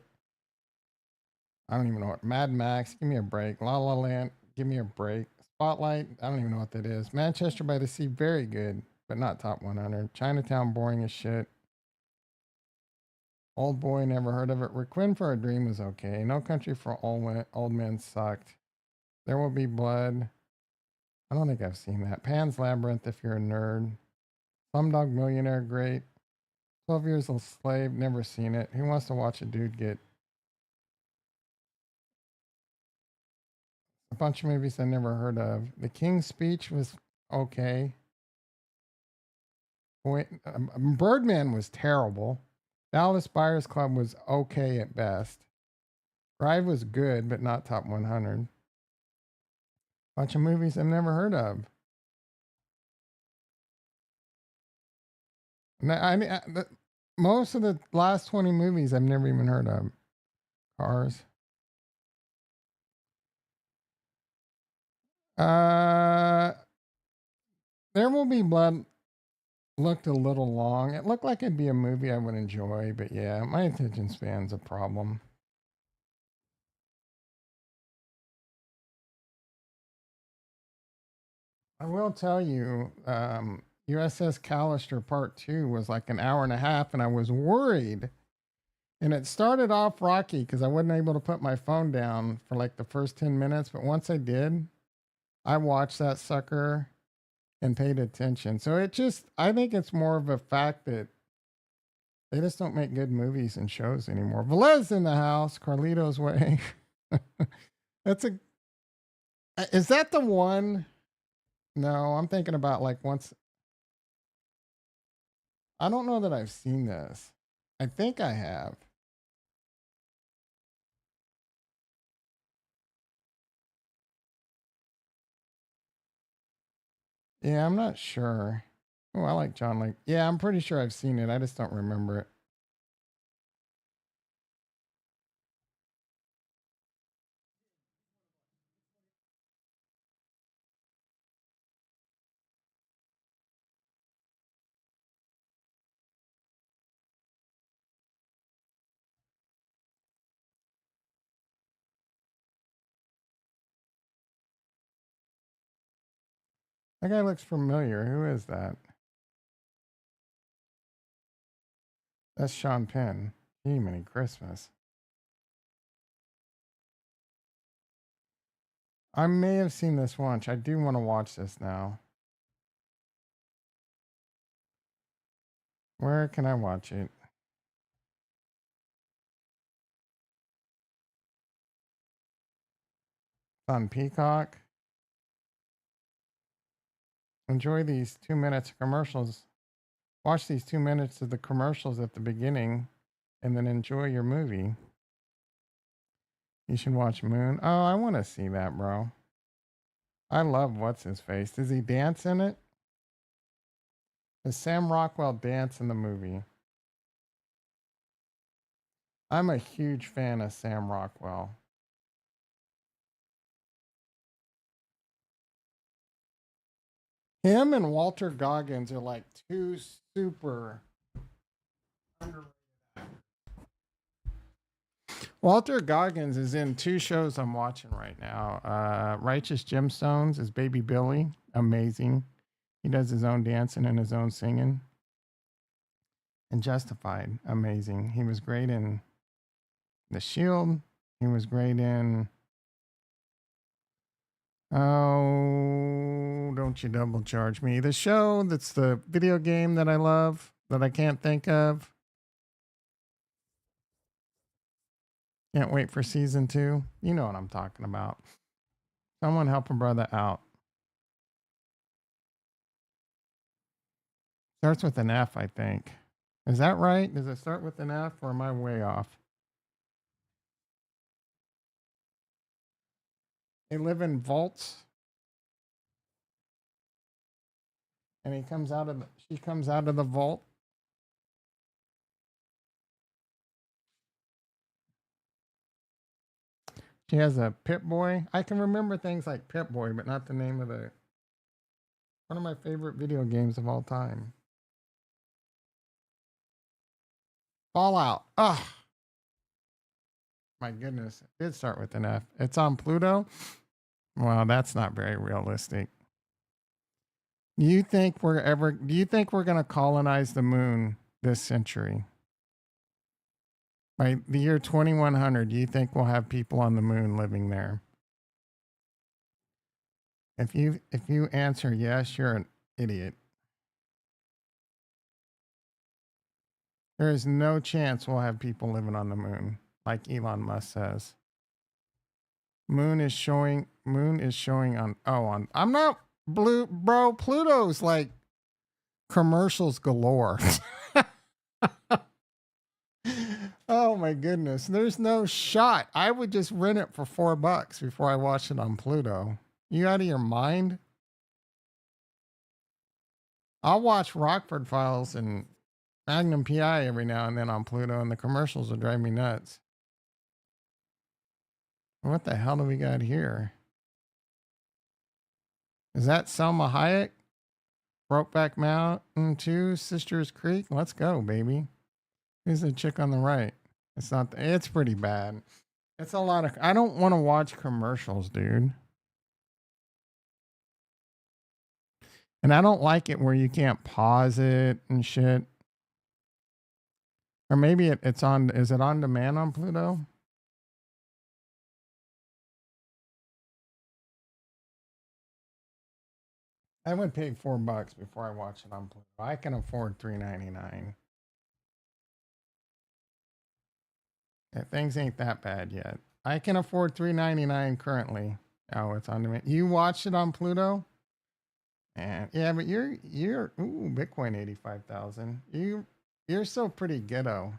I don't even know what. Mad Max, give me a break. La La Land, give me a break. Spotlight, I don't even know what that is. Manchester by the Sea, very good, but not top 100. Chinatown, boring as shit. Old Boy, never heard of it. Requiem for a Dream was okay. No Country for Old Men sucked. There Will Be Blood. I don't think I've seen that. Pan's Labyrinth, if you're a nerd. Slumdog Millionaire, great. 12 Years a Slave, never seen it. Who wants to watch a dude get a bunch of movies I never heard of? The King's Speech was okay. Birdman was terrible. Dallas Buyers Club was okay at best. Drive was good, but not top 100. Bunch of movies I've never heard of. Most of the last 20 movies I've never even heard of. Cars. There Will Be Blood looked a little long. It looked like it'd be a movie I would enjoy, but yeah, my attention span's a problem. I will tell you, USS Callister Part 2 was like an hour and a half, and I was worried. And it started off rocky because I wasn't able to put my phone down for like the first 10 minutes. But once I did, I watched that sucker and paid attention. So I think it's more of a fact that they just don't make good movies and shows anymore. Velez in the house, Carlito's Way. Is that the one? No, I'm thinking about like once. I don't know that I've seen this. I think I have. Yeah, I'm not sure. Oh, I like John Lake. Yeah, I'm pretty sure I've seen it. I just don't remember it. That guy looks familiar. Who is that? That's Sean Penn. Many Christmas. I may have seen this once. I do want to watch this now. Where can I watch it? On Peacock. Enjoy these 2 minutes of commercials. Watch these 2 minutes of the commercials at the beginning and then enjoy your movie. You should watch Moon. Oh, I want to see that, bro. I love what's his face. Does he dance in it? Does Sam Rockwell dance in the movie? I'm a huge fan of Sam Rockwell. Him and Walter Goggins are like two super underrated. Walter Goggins is in two shows I'm watching right now. Righteous Gemstones is Baby Billy. Amazing. He does his own dancing and his own singing. And Justified. Amazing. He was great in The Shield. He was great in. Oh, don't you double charge me. The show that's the video game that I love that I can't think of. Can't wait for season 2. You know what I'm talking about. Someone help a brother out. Starts with an F, I think. Is that right? Does it start with an F or am I way off? They live in vaults. And she comes out of the vault. She has a Pip Boy. I can remember things like Pip Boy, but not the name of the one of my favorite video games of all time. Fallout. Ugh. My goodness. It did start with an F. It's on Pluto. Well, that's not very realistic. Do you think we're gonna colonize the moon this century? By the year 2100, do you think we'll have people on the moon living there? If you answer yes, you're an idiot. There is no chance we'll have people living on the moon, like Elon Musk says. Moon is showing on I'm not blue bro, Pluto's like commercials galore. Oh my goodness. There's no shot. I would just rent it for $4 before I watch it on Pluto. You out of your mind? I'll watch Rockford Files and Magnum PI every now and then on Pluto, and the commercials will drive me nuts. What the hell do we got here? Is that Selma Hayek? Brokeback Mountain 2, Sisters Creek? Let's go, baby. Who's the chick on the right? It's not, it's pretty bad. It's a lot of, I don't want to watch commercials, dude. And I don't like it where you can't pause it and shit. Or maybe it's on, is it on demand on Pluto? I would pay $4 before I watch it on Pluto. I can afford $3.99. Yeah, things ain't that bad yet. I can afford $3.99 currently. Oh, it's on demand. You watched it on Pluto? And yeah, but you're Bitcoin 85,000. You're still pretty ghetto.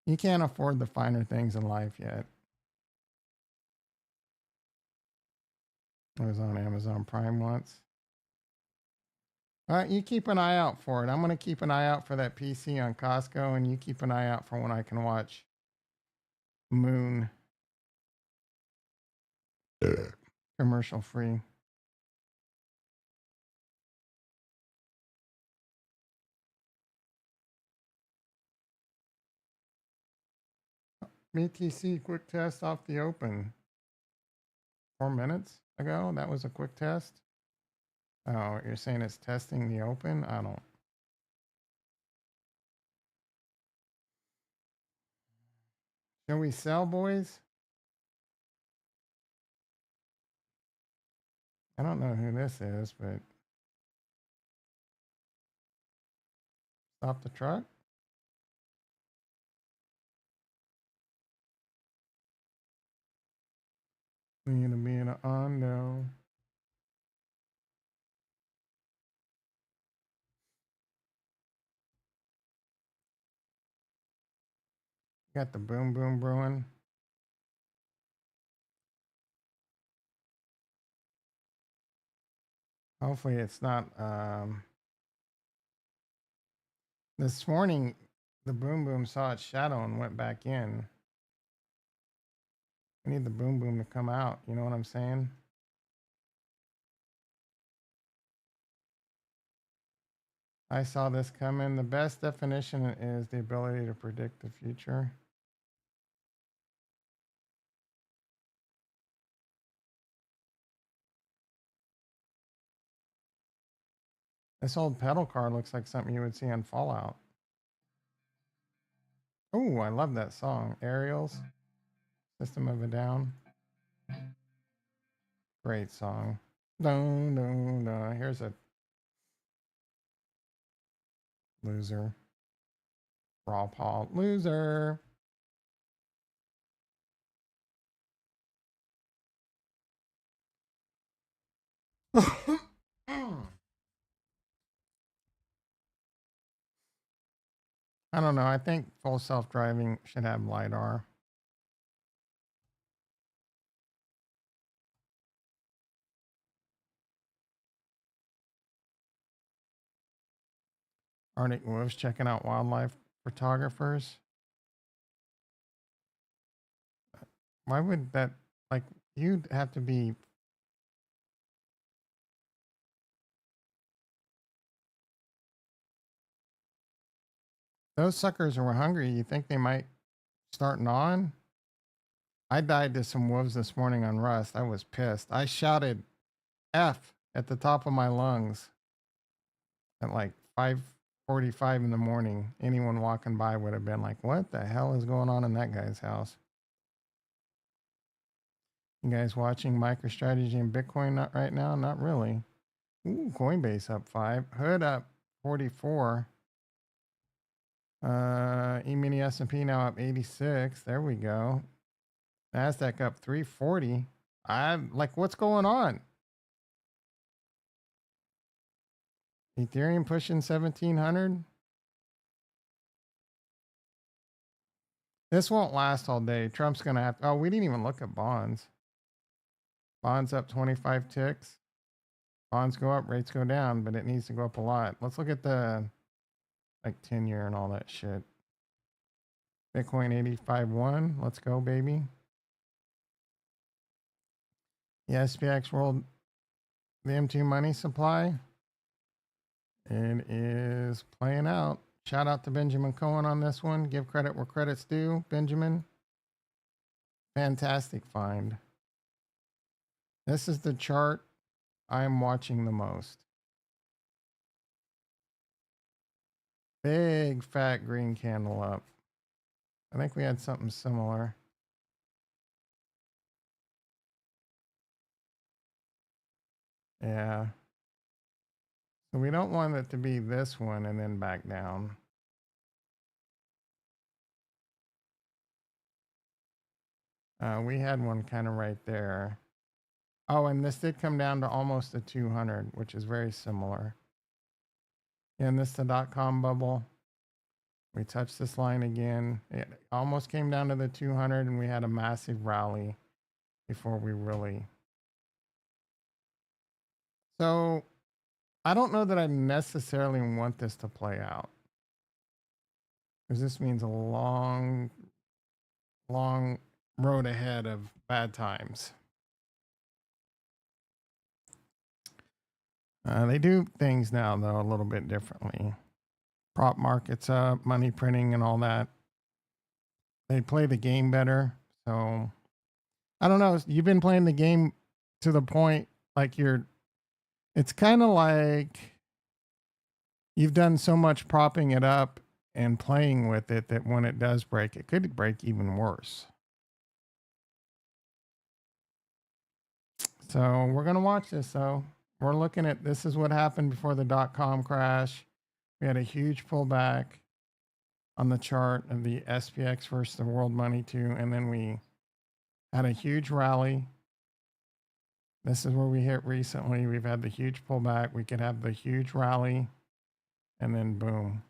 You can't afford the finer things in life yet. I was on Amazon Prime once. All right, you keep an eye out for it. I'm gonna keep an eye out for that PC on Costco, and you keep an eye out for when I can watch Moon commercial free. BTC quick test off the open. 4 minutes ago, that was a quick test. Oh, you're saying it's testing the open? I don't. Can we sell, boys? I don't know who this is, but stop the truck. We need to be in an undo. Got the boom boom brewing. Hopefully it's not. This morning, the boom boom saw its shadow and went back in. I need the boom boom to come out. You know what I'm saying? I saw this coming. The best definition is the ability to predict the future. This old pedal car looks like something you would see on Fallout. Oh, I love that song. Aerials, System of a Down. Great song. No, no, no. Here's a loser. Raw Paul. Loser. I don't know. I think full self driving should have LiDAR. Arctic wolves checking out wildlife photographers. Why would that, like, you'd have to be. Those suckers were hungry. You think they might start gnawing? I died to some wolves this morning on Rust. I was pissed. I shouted F at the top of my lungs at like 5:45 in the morning. Anyone walking by would have been like, "What the hell is going on in that guy's house?" You guys watching MicroStrategy and Bitcoin not right now? Not really. Ooh, Coinbase up 5. Hood up 44. E-mini S&P now up 86. There we go. Nasdaq up 340. I'm like, what's going on? Ethereum pushing 1700. This won't last all day. Trump's gonna have. Oh, we didn't even look at bonds. Bonds up 25 ticks. Bonds go up, rates go down, but it needs to go up a lot. Let's look at the like 10-year and all that shit. Bitcoin 85.1. Let's go, baby. The SPX World, the M2 money supply. It is playing out. Shout out to Benjamin Cohen on this one. Give credit where credit's due, Benjamin. Fantastic find. This is the chart I'm watching the most. Big fat green candle up. I think we had something similar. Yeah. So we don't want it to be this one and then back down. We had one kind of right there. Oh, and this did come down to almost a 200, which is very similar. And this the .com bubble. We touched this line again. It almost came down to the 200, and we had a massive rally before we really. So I don't know that I necessarily want this to play out, because this means a long, long road ahead of bad times. They do things now, though, a little bit differently. Prop markets up, money printing, and all that. They play the game better. So I don't know. You've been playing the game to the point like it's kind of like you've done so much propping it up and playing with it that when it does break, it could break even worse. So we're going to watch this, though. We're looking at this is what happened before the .com crash. We had a huge pullback on the chart of the SPX versus the World Money 2, and then we had a huge rally. This is where we hit recently. We've had the huge pullback. We could have the huge rally, and then boom.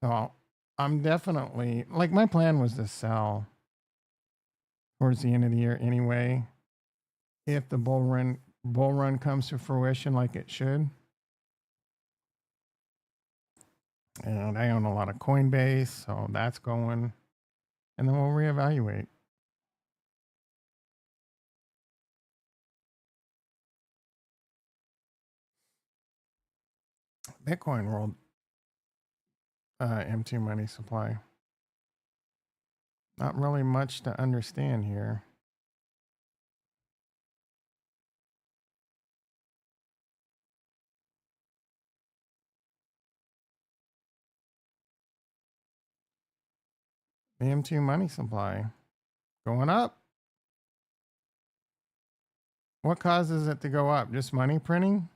So I'm definitely, like, my plan was to sell towards the end of the year anyway. If the bull run comes to fruition like it should. And I own a lot of Coinbase, so that's going. And then we'll reevaluate. Bitcoin world M2 money supply. Not really much to understand here. The M2 money supply going up. What causes it to go up? Just money printing?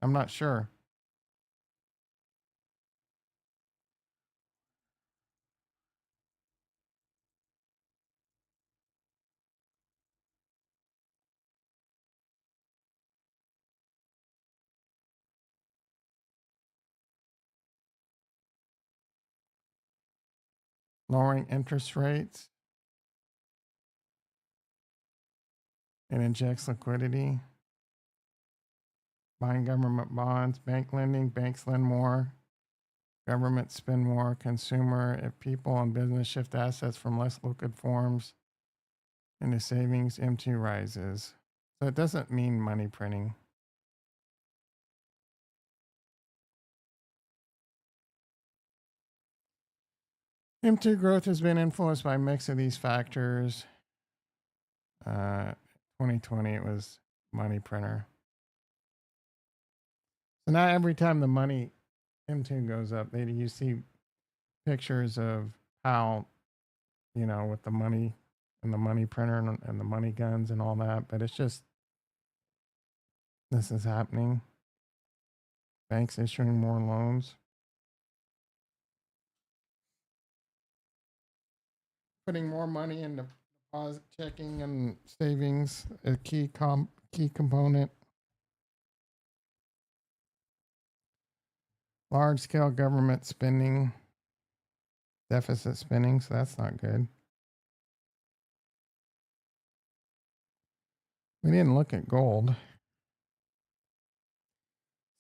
I'm not sure. Lowering interest rates. It injects liquidity. Buying government bonds, bank lending, banks lend more. Government spend more. Consumer, if people and business shift assets from less liquid forms into savings, M2 rises. So it doesn't mean money printing. M2 growth has been influenced by a mix of these factors. 2020, it was money printer. So now every time the money M2 goes up, you see pictures of how, with the money and the money printer and the money guns and all that. But it's just, this is happening. Banks issuing more loans. Putting more money into deposit checking and savings, a key component. Large scale government spending, deficit spending, so that's not good. We didn't look at gold.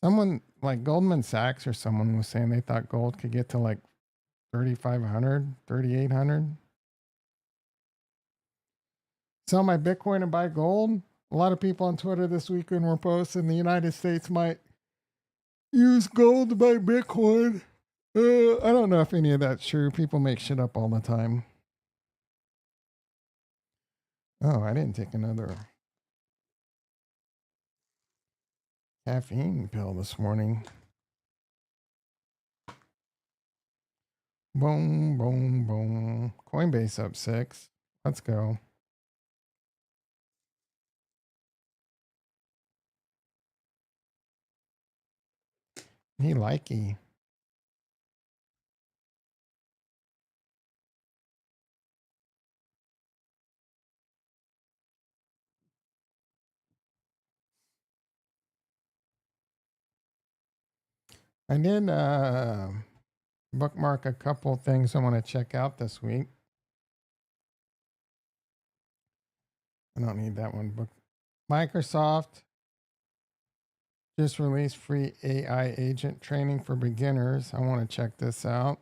Someone like Goldman Sachs or someone was saying they thought gold could get to like 3,500, 3,800. Sell my Bitcoin and buy gold. A lot of people on Twitter this weekend were posting the United States might use gold to buy Bitcoin. I don't know if any of that's true. People make shit up all the time. Oh, I didn't take another caffeine pill this morning. Boom, boom, boom. Coinbase up 6. Let's go. He likey. I did bookmark a couple things I want to check out this week. I don't need that one. Book. Microsoft just released free AI agent training for beginners. I want to check this out.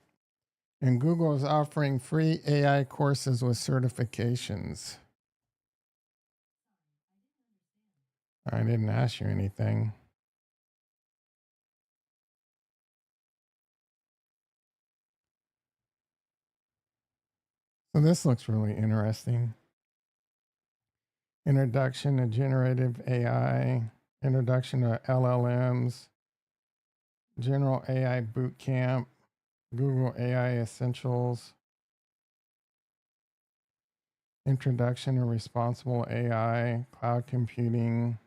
And Google is offering free AI courses with certifications. I didn't ask you anything. So this looks really interesting. Introduction to generative AI, introduction to LLMs, general AI boot camp, Google AI essentials, introduction to responsible AI, cloud computing,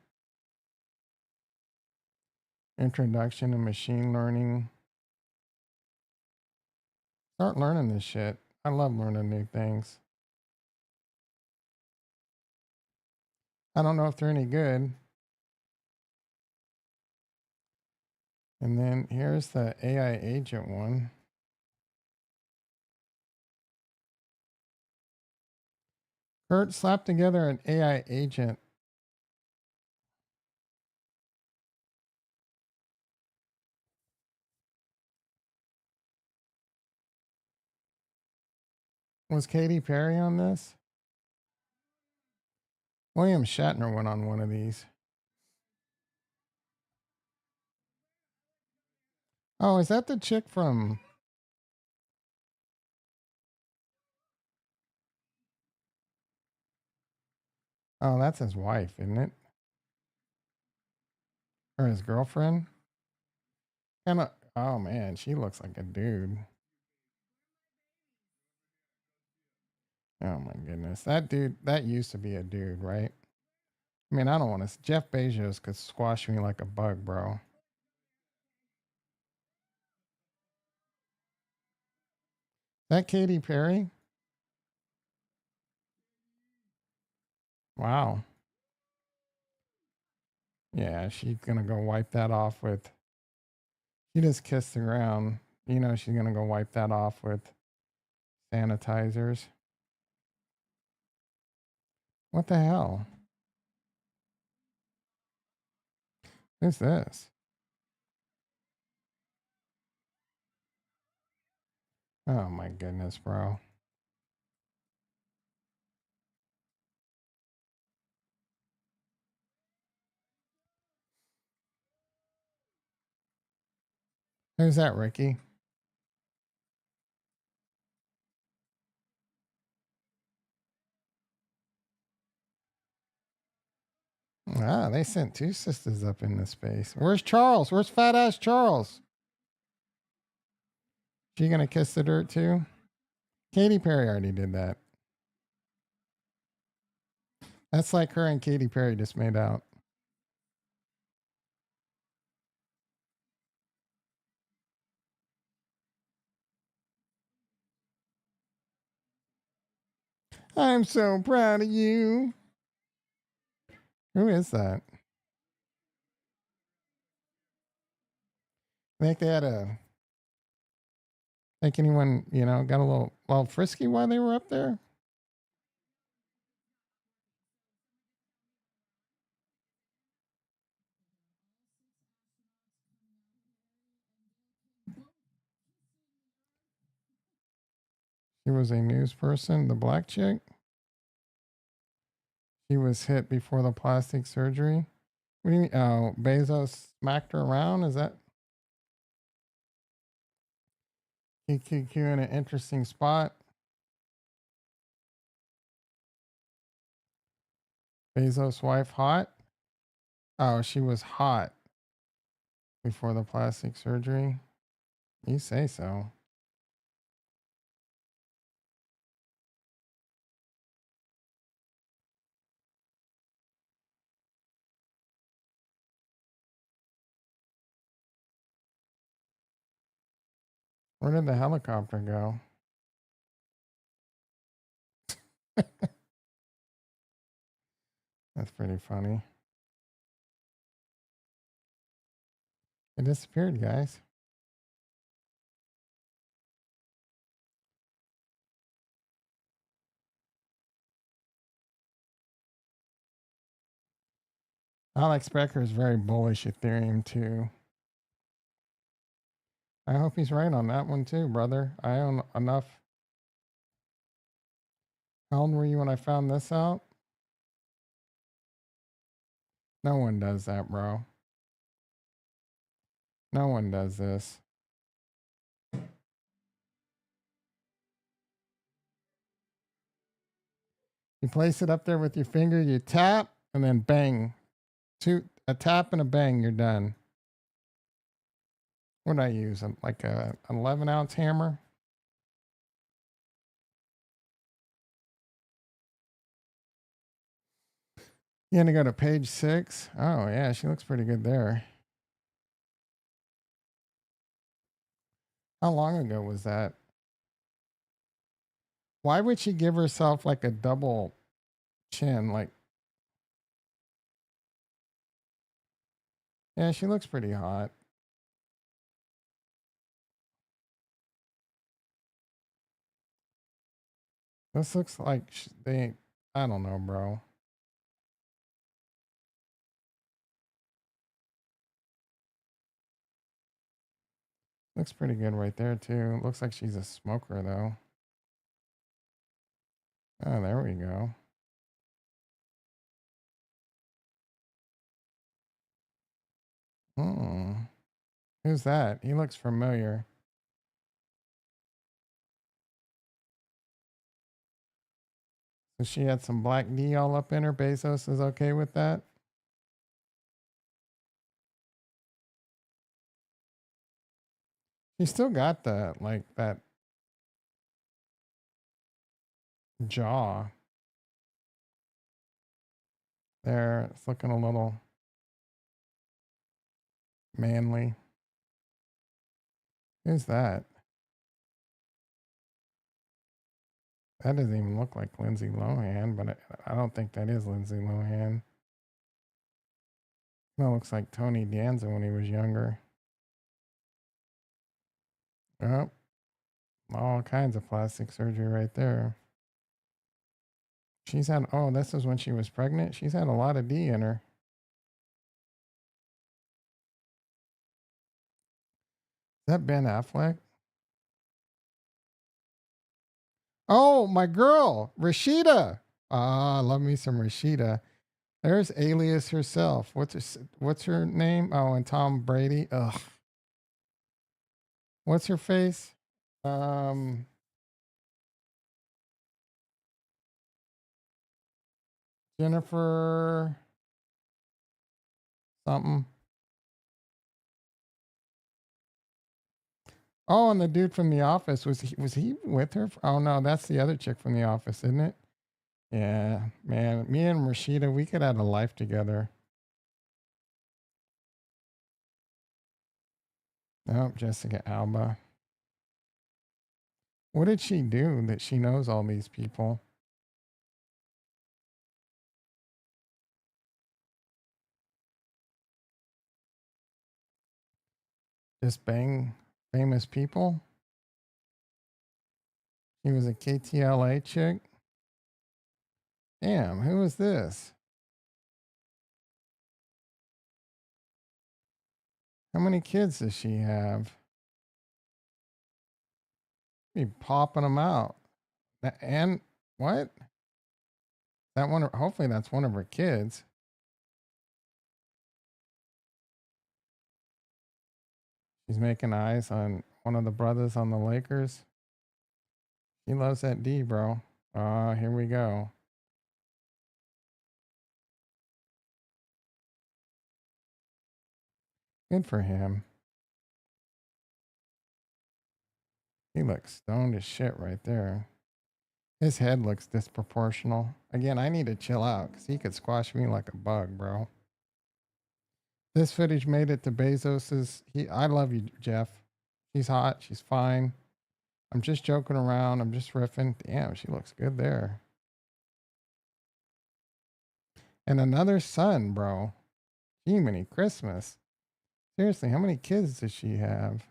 introduction to machine learning. Start learning this shit. I love learning new things. I don't know if they're any good. And then here's the AI agent one. Kurt slapped together an AI agent. Was Katy Perry on this? William Shatner went on one of these. Oh, is that the chick from... Oh, that's his wife, isn't it? Or his girlfriend? Kind of... Oh, man, she looks like a dude. Oh, my goodness. That dude, that used to be a dude, right? I mean, I don't want to... Jeff Bezos could squash me like a bug, bro. Is that Katy Perry? Wow. Yeah, she's going to go wipe that off with... She just kissed the ground. You know she's going to go wipe that off with sanitizers. What the hell? Who's this? Oh my goodness, bro. Who's that, Ricky? Ah, they sent two sisters up into space. Where's Charles? Where's fat ass Charles? She gonna kiss the dirt too? Katy Perry already did that. That's like her and Katy Perry just made out. I'm so proud of you. Who is that? I think they had a. Think anyone, got a little frisky while they were up there? She was a news person, the black chick. She was hit before the plastic surgery. What do you mean? Oh, Bezos smacked her around? Is that QQQ in an interesting spot? Bezos' wife hot? Oh, she was hot before the plastic surgery. You say so. Where did the helicopter go? That's pretty funny. It disappeared, guys. Alex Becker is very bullish Ethereum too. I hope he's right on that one too, brother. I own enough. How old were you when I found this out? No one does that, bro. No one does this. You place it up there with your finger, you tap, and then bang. A tap and a bang, you're done. What did I use? Like an 11-ounce hammer? You gonna go to page 6? Oh, yeah, she looks pretty good there. How long ago was that? Why would she give herself like a double chin? Like, yeah, she looks pretty hot. This looks like I don't know, bro. Looks pretty good right there, too. Looks like she's a smoker, though. Oh, there we go. Hmm. Who's that? He looks familiar. So she had some black D all up in her. Bezos is okay with that? She still got that jaw there. It's looking a little manly. Who's that? That doesn't even look like Lindsay Lohan, but I don't think that is Lindsay Lohan. That looks like Tony Danza when he was younger. Oh, all kinds of plastic surgery right there. She's had, oh, this is when she was pregnant. She's had a lot of D in her. Is that Ben Affleck? Oh, my girl, Rashida. Ah, love me some Rashida. There's Alias herself. What's her name? Oh, and Tom Brady. Ugh. What's her face? Um, Jennifer something. Oh, and the dude from The Office was he with her? Oh no, that's the other chick from The Office, isn't it? Yeah, man. Me and Rashida, we could have a life together. Oh, Jessica Alba. What did she do that she knows all these people? Just bang famous people? She was a KTLA chick? Damn, who is this? How many kids does she have? Be popping them out. And what? That one? Hopefully, that's one of her kids. She's making eyes on one of the brothers on the Lakers. He loves that D, bro. Here we go. Good for him. He looks stoned as shit right there. His head looks disproportional. Again, I need to chill out because he could squash me like a bug, bro. This footage made it to Bezos's. I love you, Jeff. She's hot. She's fine. I'm just joking around. I'm just riffing. Damn, she looks good there. And another son, bro. Gee, many Christmas. Seriously, how many kids does she have?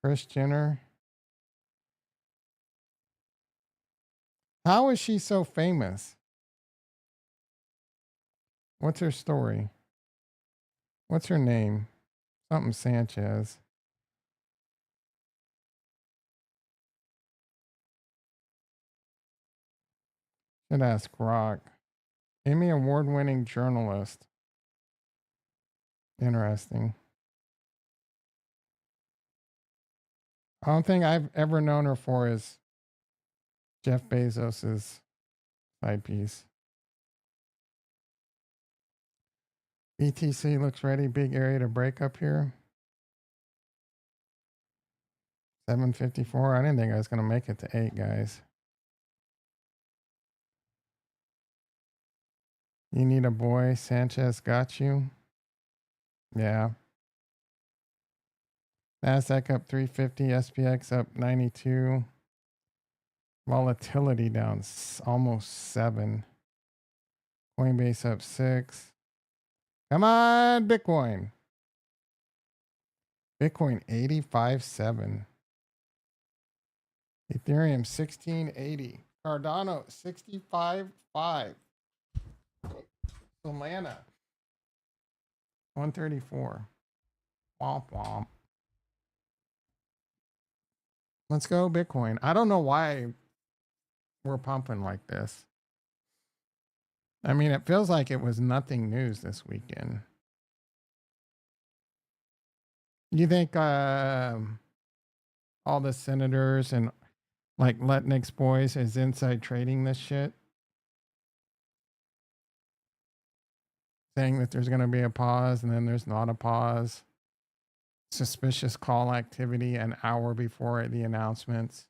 Kris Jenner. How is she so famous? What's her story? What's her name? Something Sanchez. Should ask Rock. Emmy award winning journalist. Interesting. I don't think I've ever known her for is Jeff Bezos's side piece. BTC looks ready. Big area to break up here. 754. I didn't think I was going to make it to 8, guys. You need a boy. Sanchez got you. Yeah. NASDAQ up 350. SPX up 92. Volatility down almost 7. Coinbase up 6. Come on, Bitcoin. Bitcoin 85.7. Ethereum 1680. Cardano 65.5. Solana 134. Womp womp. Let's go Bitcoin. I don't know why we're pumping like this. I mean, it feels like it was nothing news this weekend. You think all the senators and like Letnick's boys is inside trading this shit? Saying that there's going to be a pause and then there's not a pause. Suspicious call activity an hour before the announcements.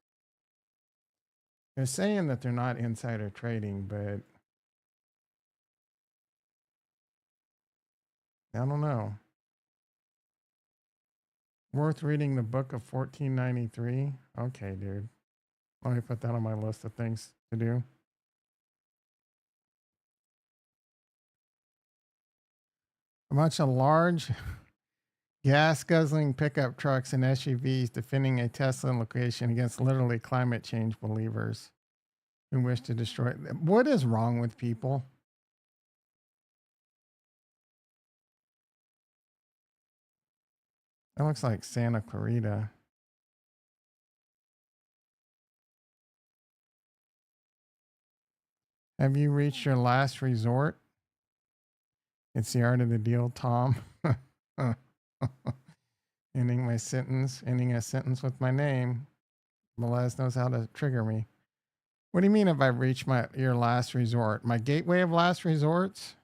They're saying that they're not insider trading, but I don't know. Worth reading the book of 1493. Okay, dude. Let me put that on my list of things to do. A bunch of large gas guzzling pickup trucks and SUVs defending a Tesla location against literally climate change believers who wish to destroy it. What is wrong with people? That looks like Santa Clarita. Have you reached your last resort? It's the art of the deal, Tom. Ending a sentence with my name. Melez knows how to trigger me. What do you mean if I reach your last resort? My gateway of last resorts?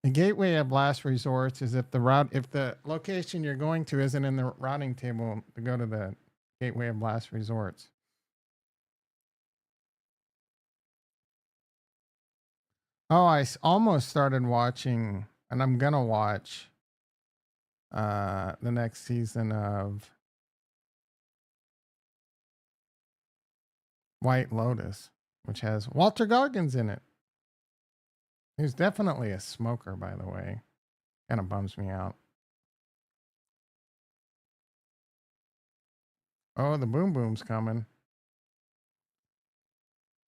The gateway of last resorts is if the location you're going to isn't in the routing table to go to the gateway of last resorts. Oh, I almost started watching, and I'm gonna watch the next season of White Lotus, which has Walter Goggins in it. Who's definitely a smoker, by the way. Kind of bums me out. Oh, the boom boom's coming.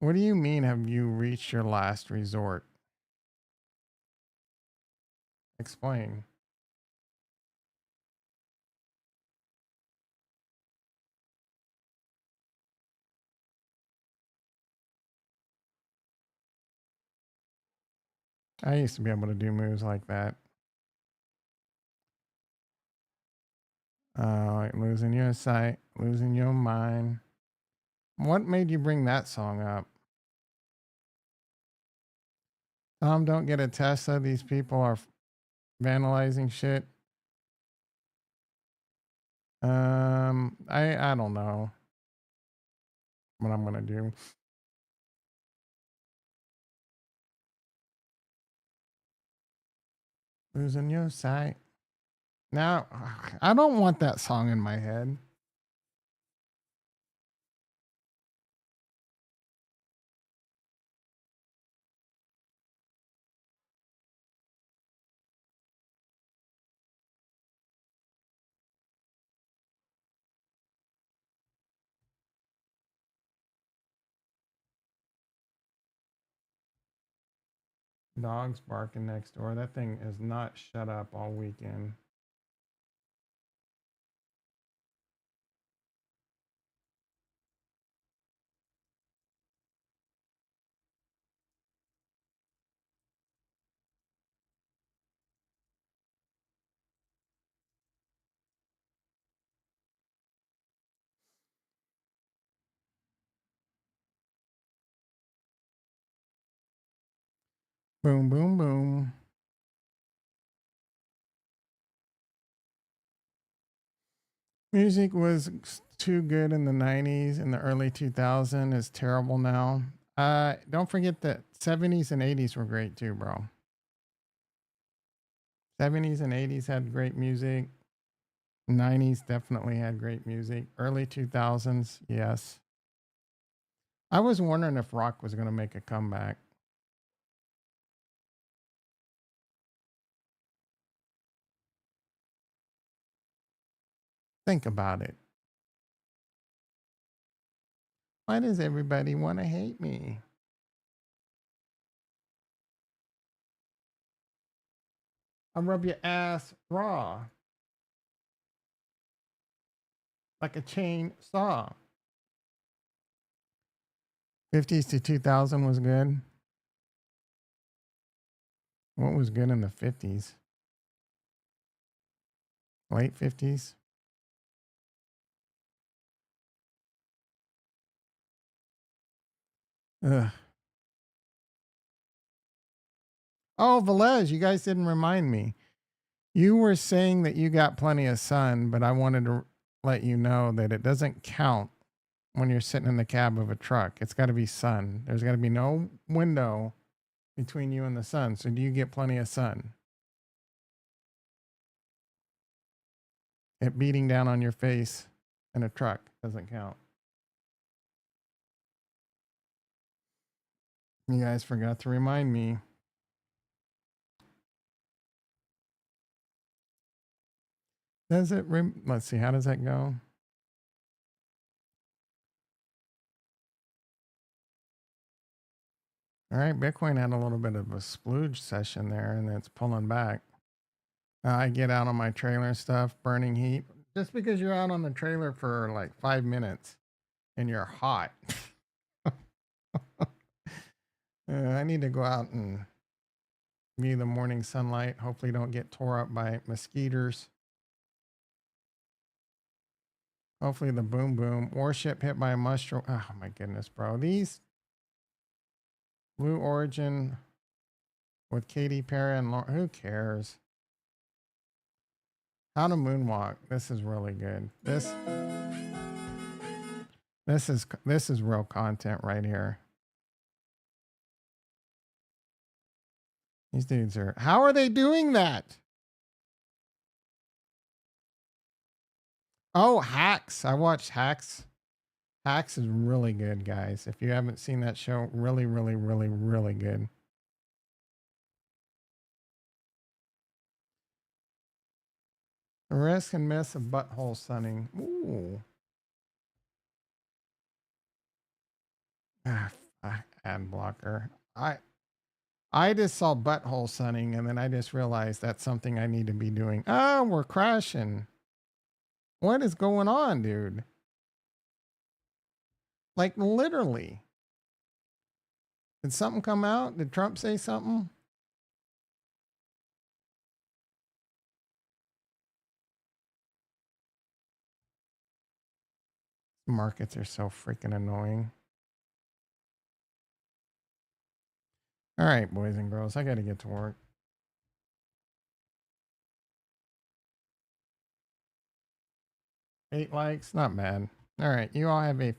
What do you mean, have you reached your last resort? Explain. I used to be able to do moves like that. Losing your sight, losing your mind. What made you bring that song up? Don't get a Tesla. These people are vandalizing shit. I don't know what I'm gonna do. Losing your sight. Now, I don't want that song in my head. Dogs barking next door. That thing is not shut up all weekend. Boom, boom, boom. Music was too good in the 90s and the early 2000s is terrible now. Don't forget that 70s and 80s were great too, bro. 70s and 80s had great music. 90s definitely had great music. Early 2000s, yes. I was wondering if rock was going to make a comeback. Think about it. Why does everybody want to hate me? I rub your ass raw like a chain saw. 50s to 2000 was good. What was good in the 50s? Late 50s? Ugh. Oh, Velez, you guys didn't remind me. You were saying that you got plenty of sun, but I wanted to let you know that it doesn't count when you're sitting in the cab of a truck. It's got to be sun. There's got to be no window between you and the sun. So do you get plenty of sun? It beating down on your face in a truck doesn't count. You guys forgot to remind me. Does it? Let's see. How does that go? All right. Bitcoin had a little bit of a splooge session there and it's pulling back. I get out on my trailer and stuff, burning heat. Just because you're out on the trailer for like 5 minutes and you're hot. I need to go out and view the morning sunlight. Hopefully, don't get tore up by mosquitoes. Hopefully, the boom boom warship hit by a mushroom. Oh my goodness, bro! These Blue Origin with Katy Perry and Lauren. Who cares? How to moonwalk. This is really good. This This is real content right here. These dudes are. How are they doing that? Oh, Hacks. I watched Hacks. Hacks is really good, guys. If you haven't seen that show, really, really, really, really good. The risk and miss of butthole sunning. Ooh. Ad blocker. I just saw butthole sunning and then I just realized that's something I need to be doing. Oh, we're crashing. What is going on, dude? Like literally. Did something come out? Did Trump say something? Markets are so freaking annoying. All right, boys and girls, I got to get to work. 8 likes, not bad. All right, you all have a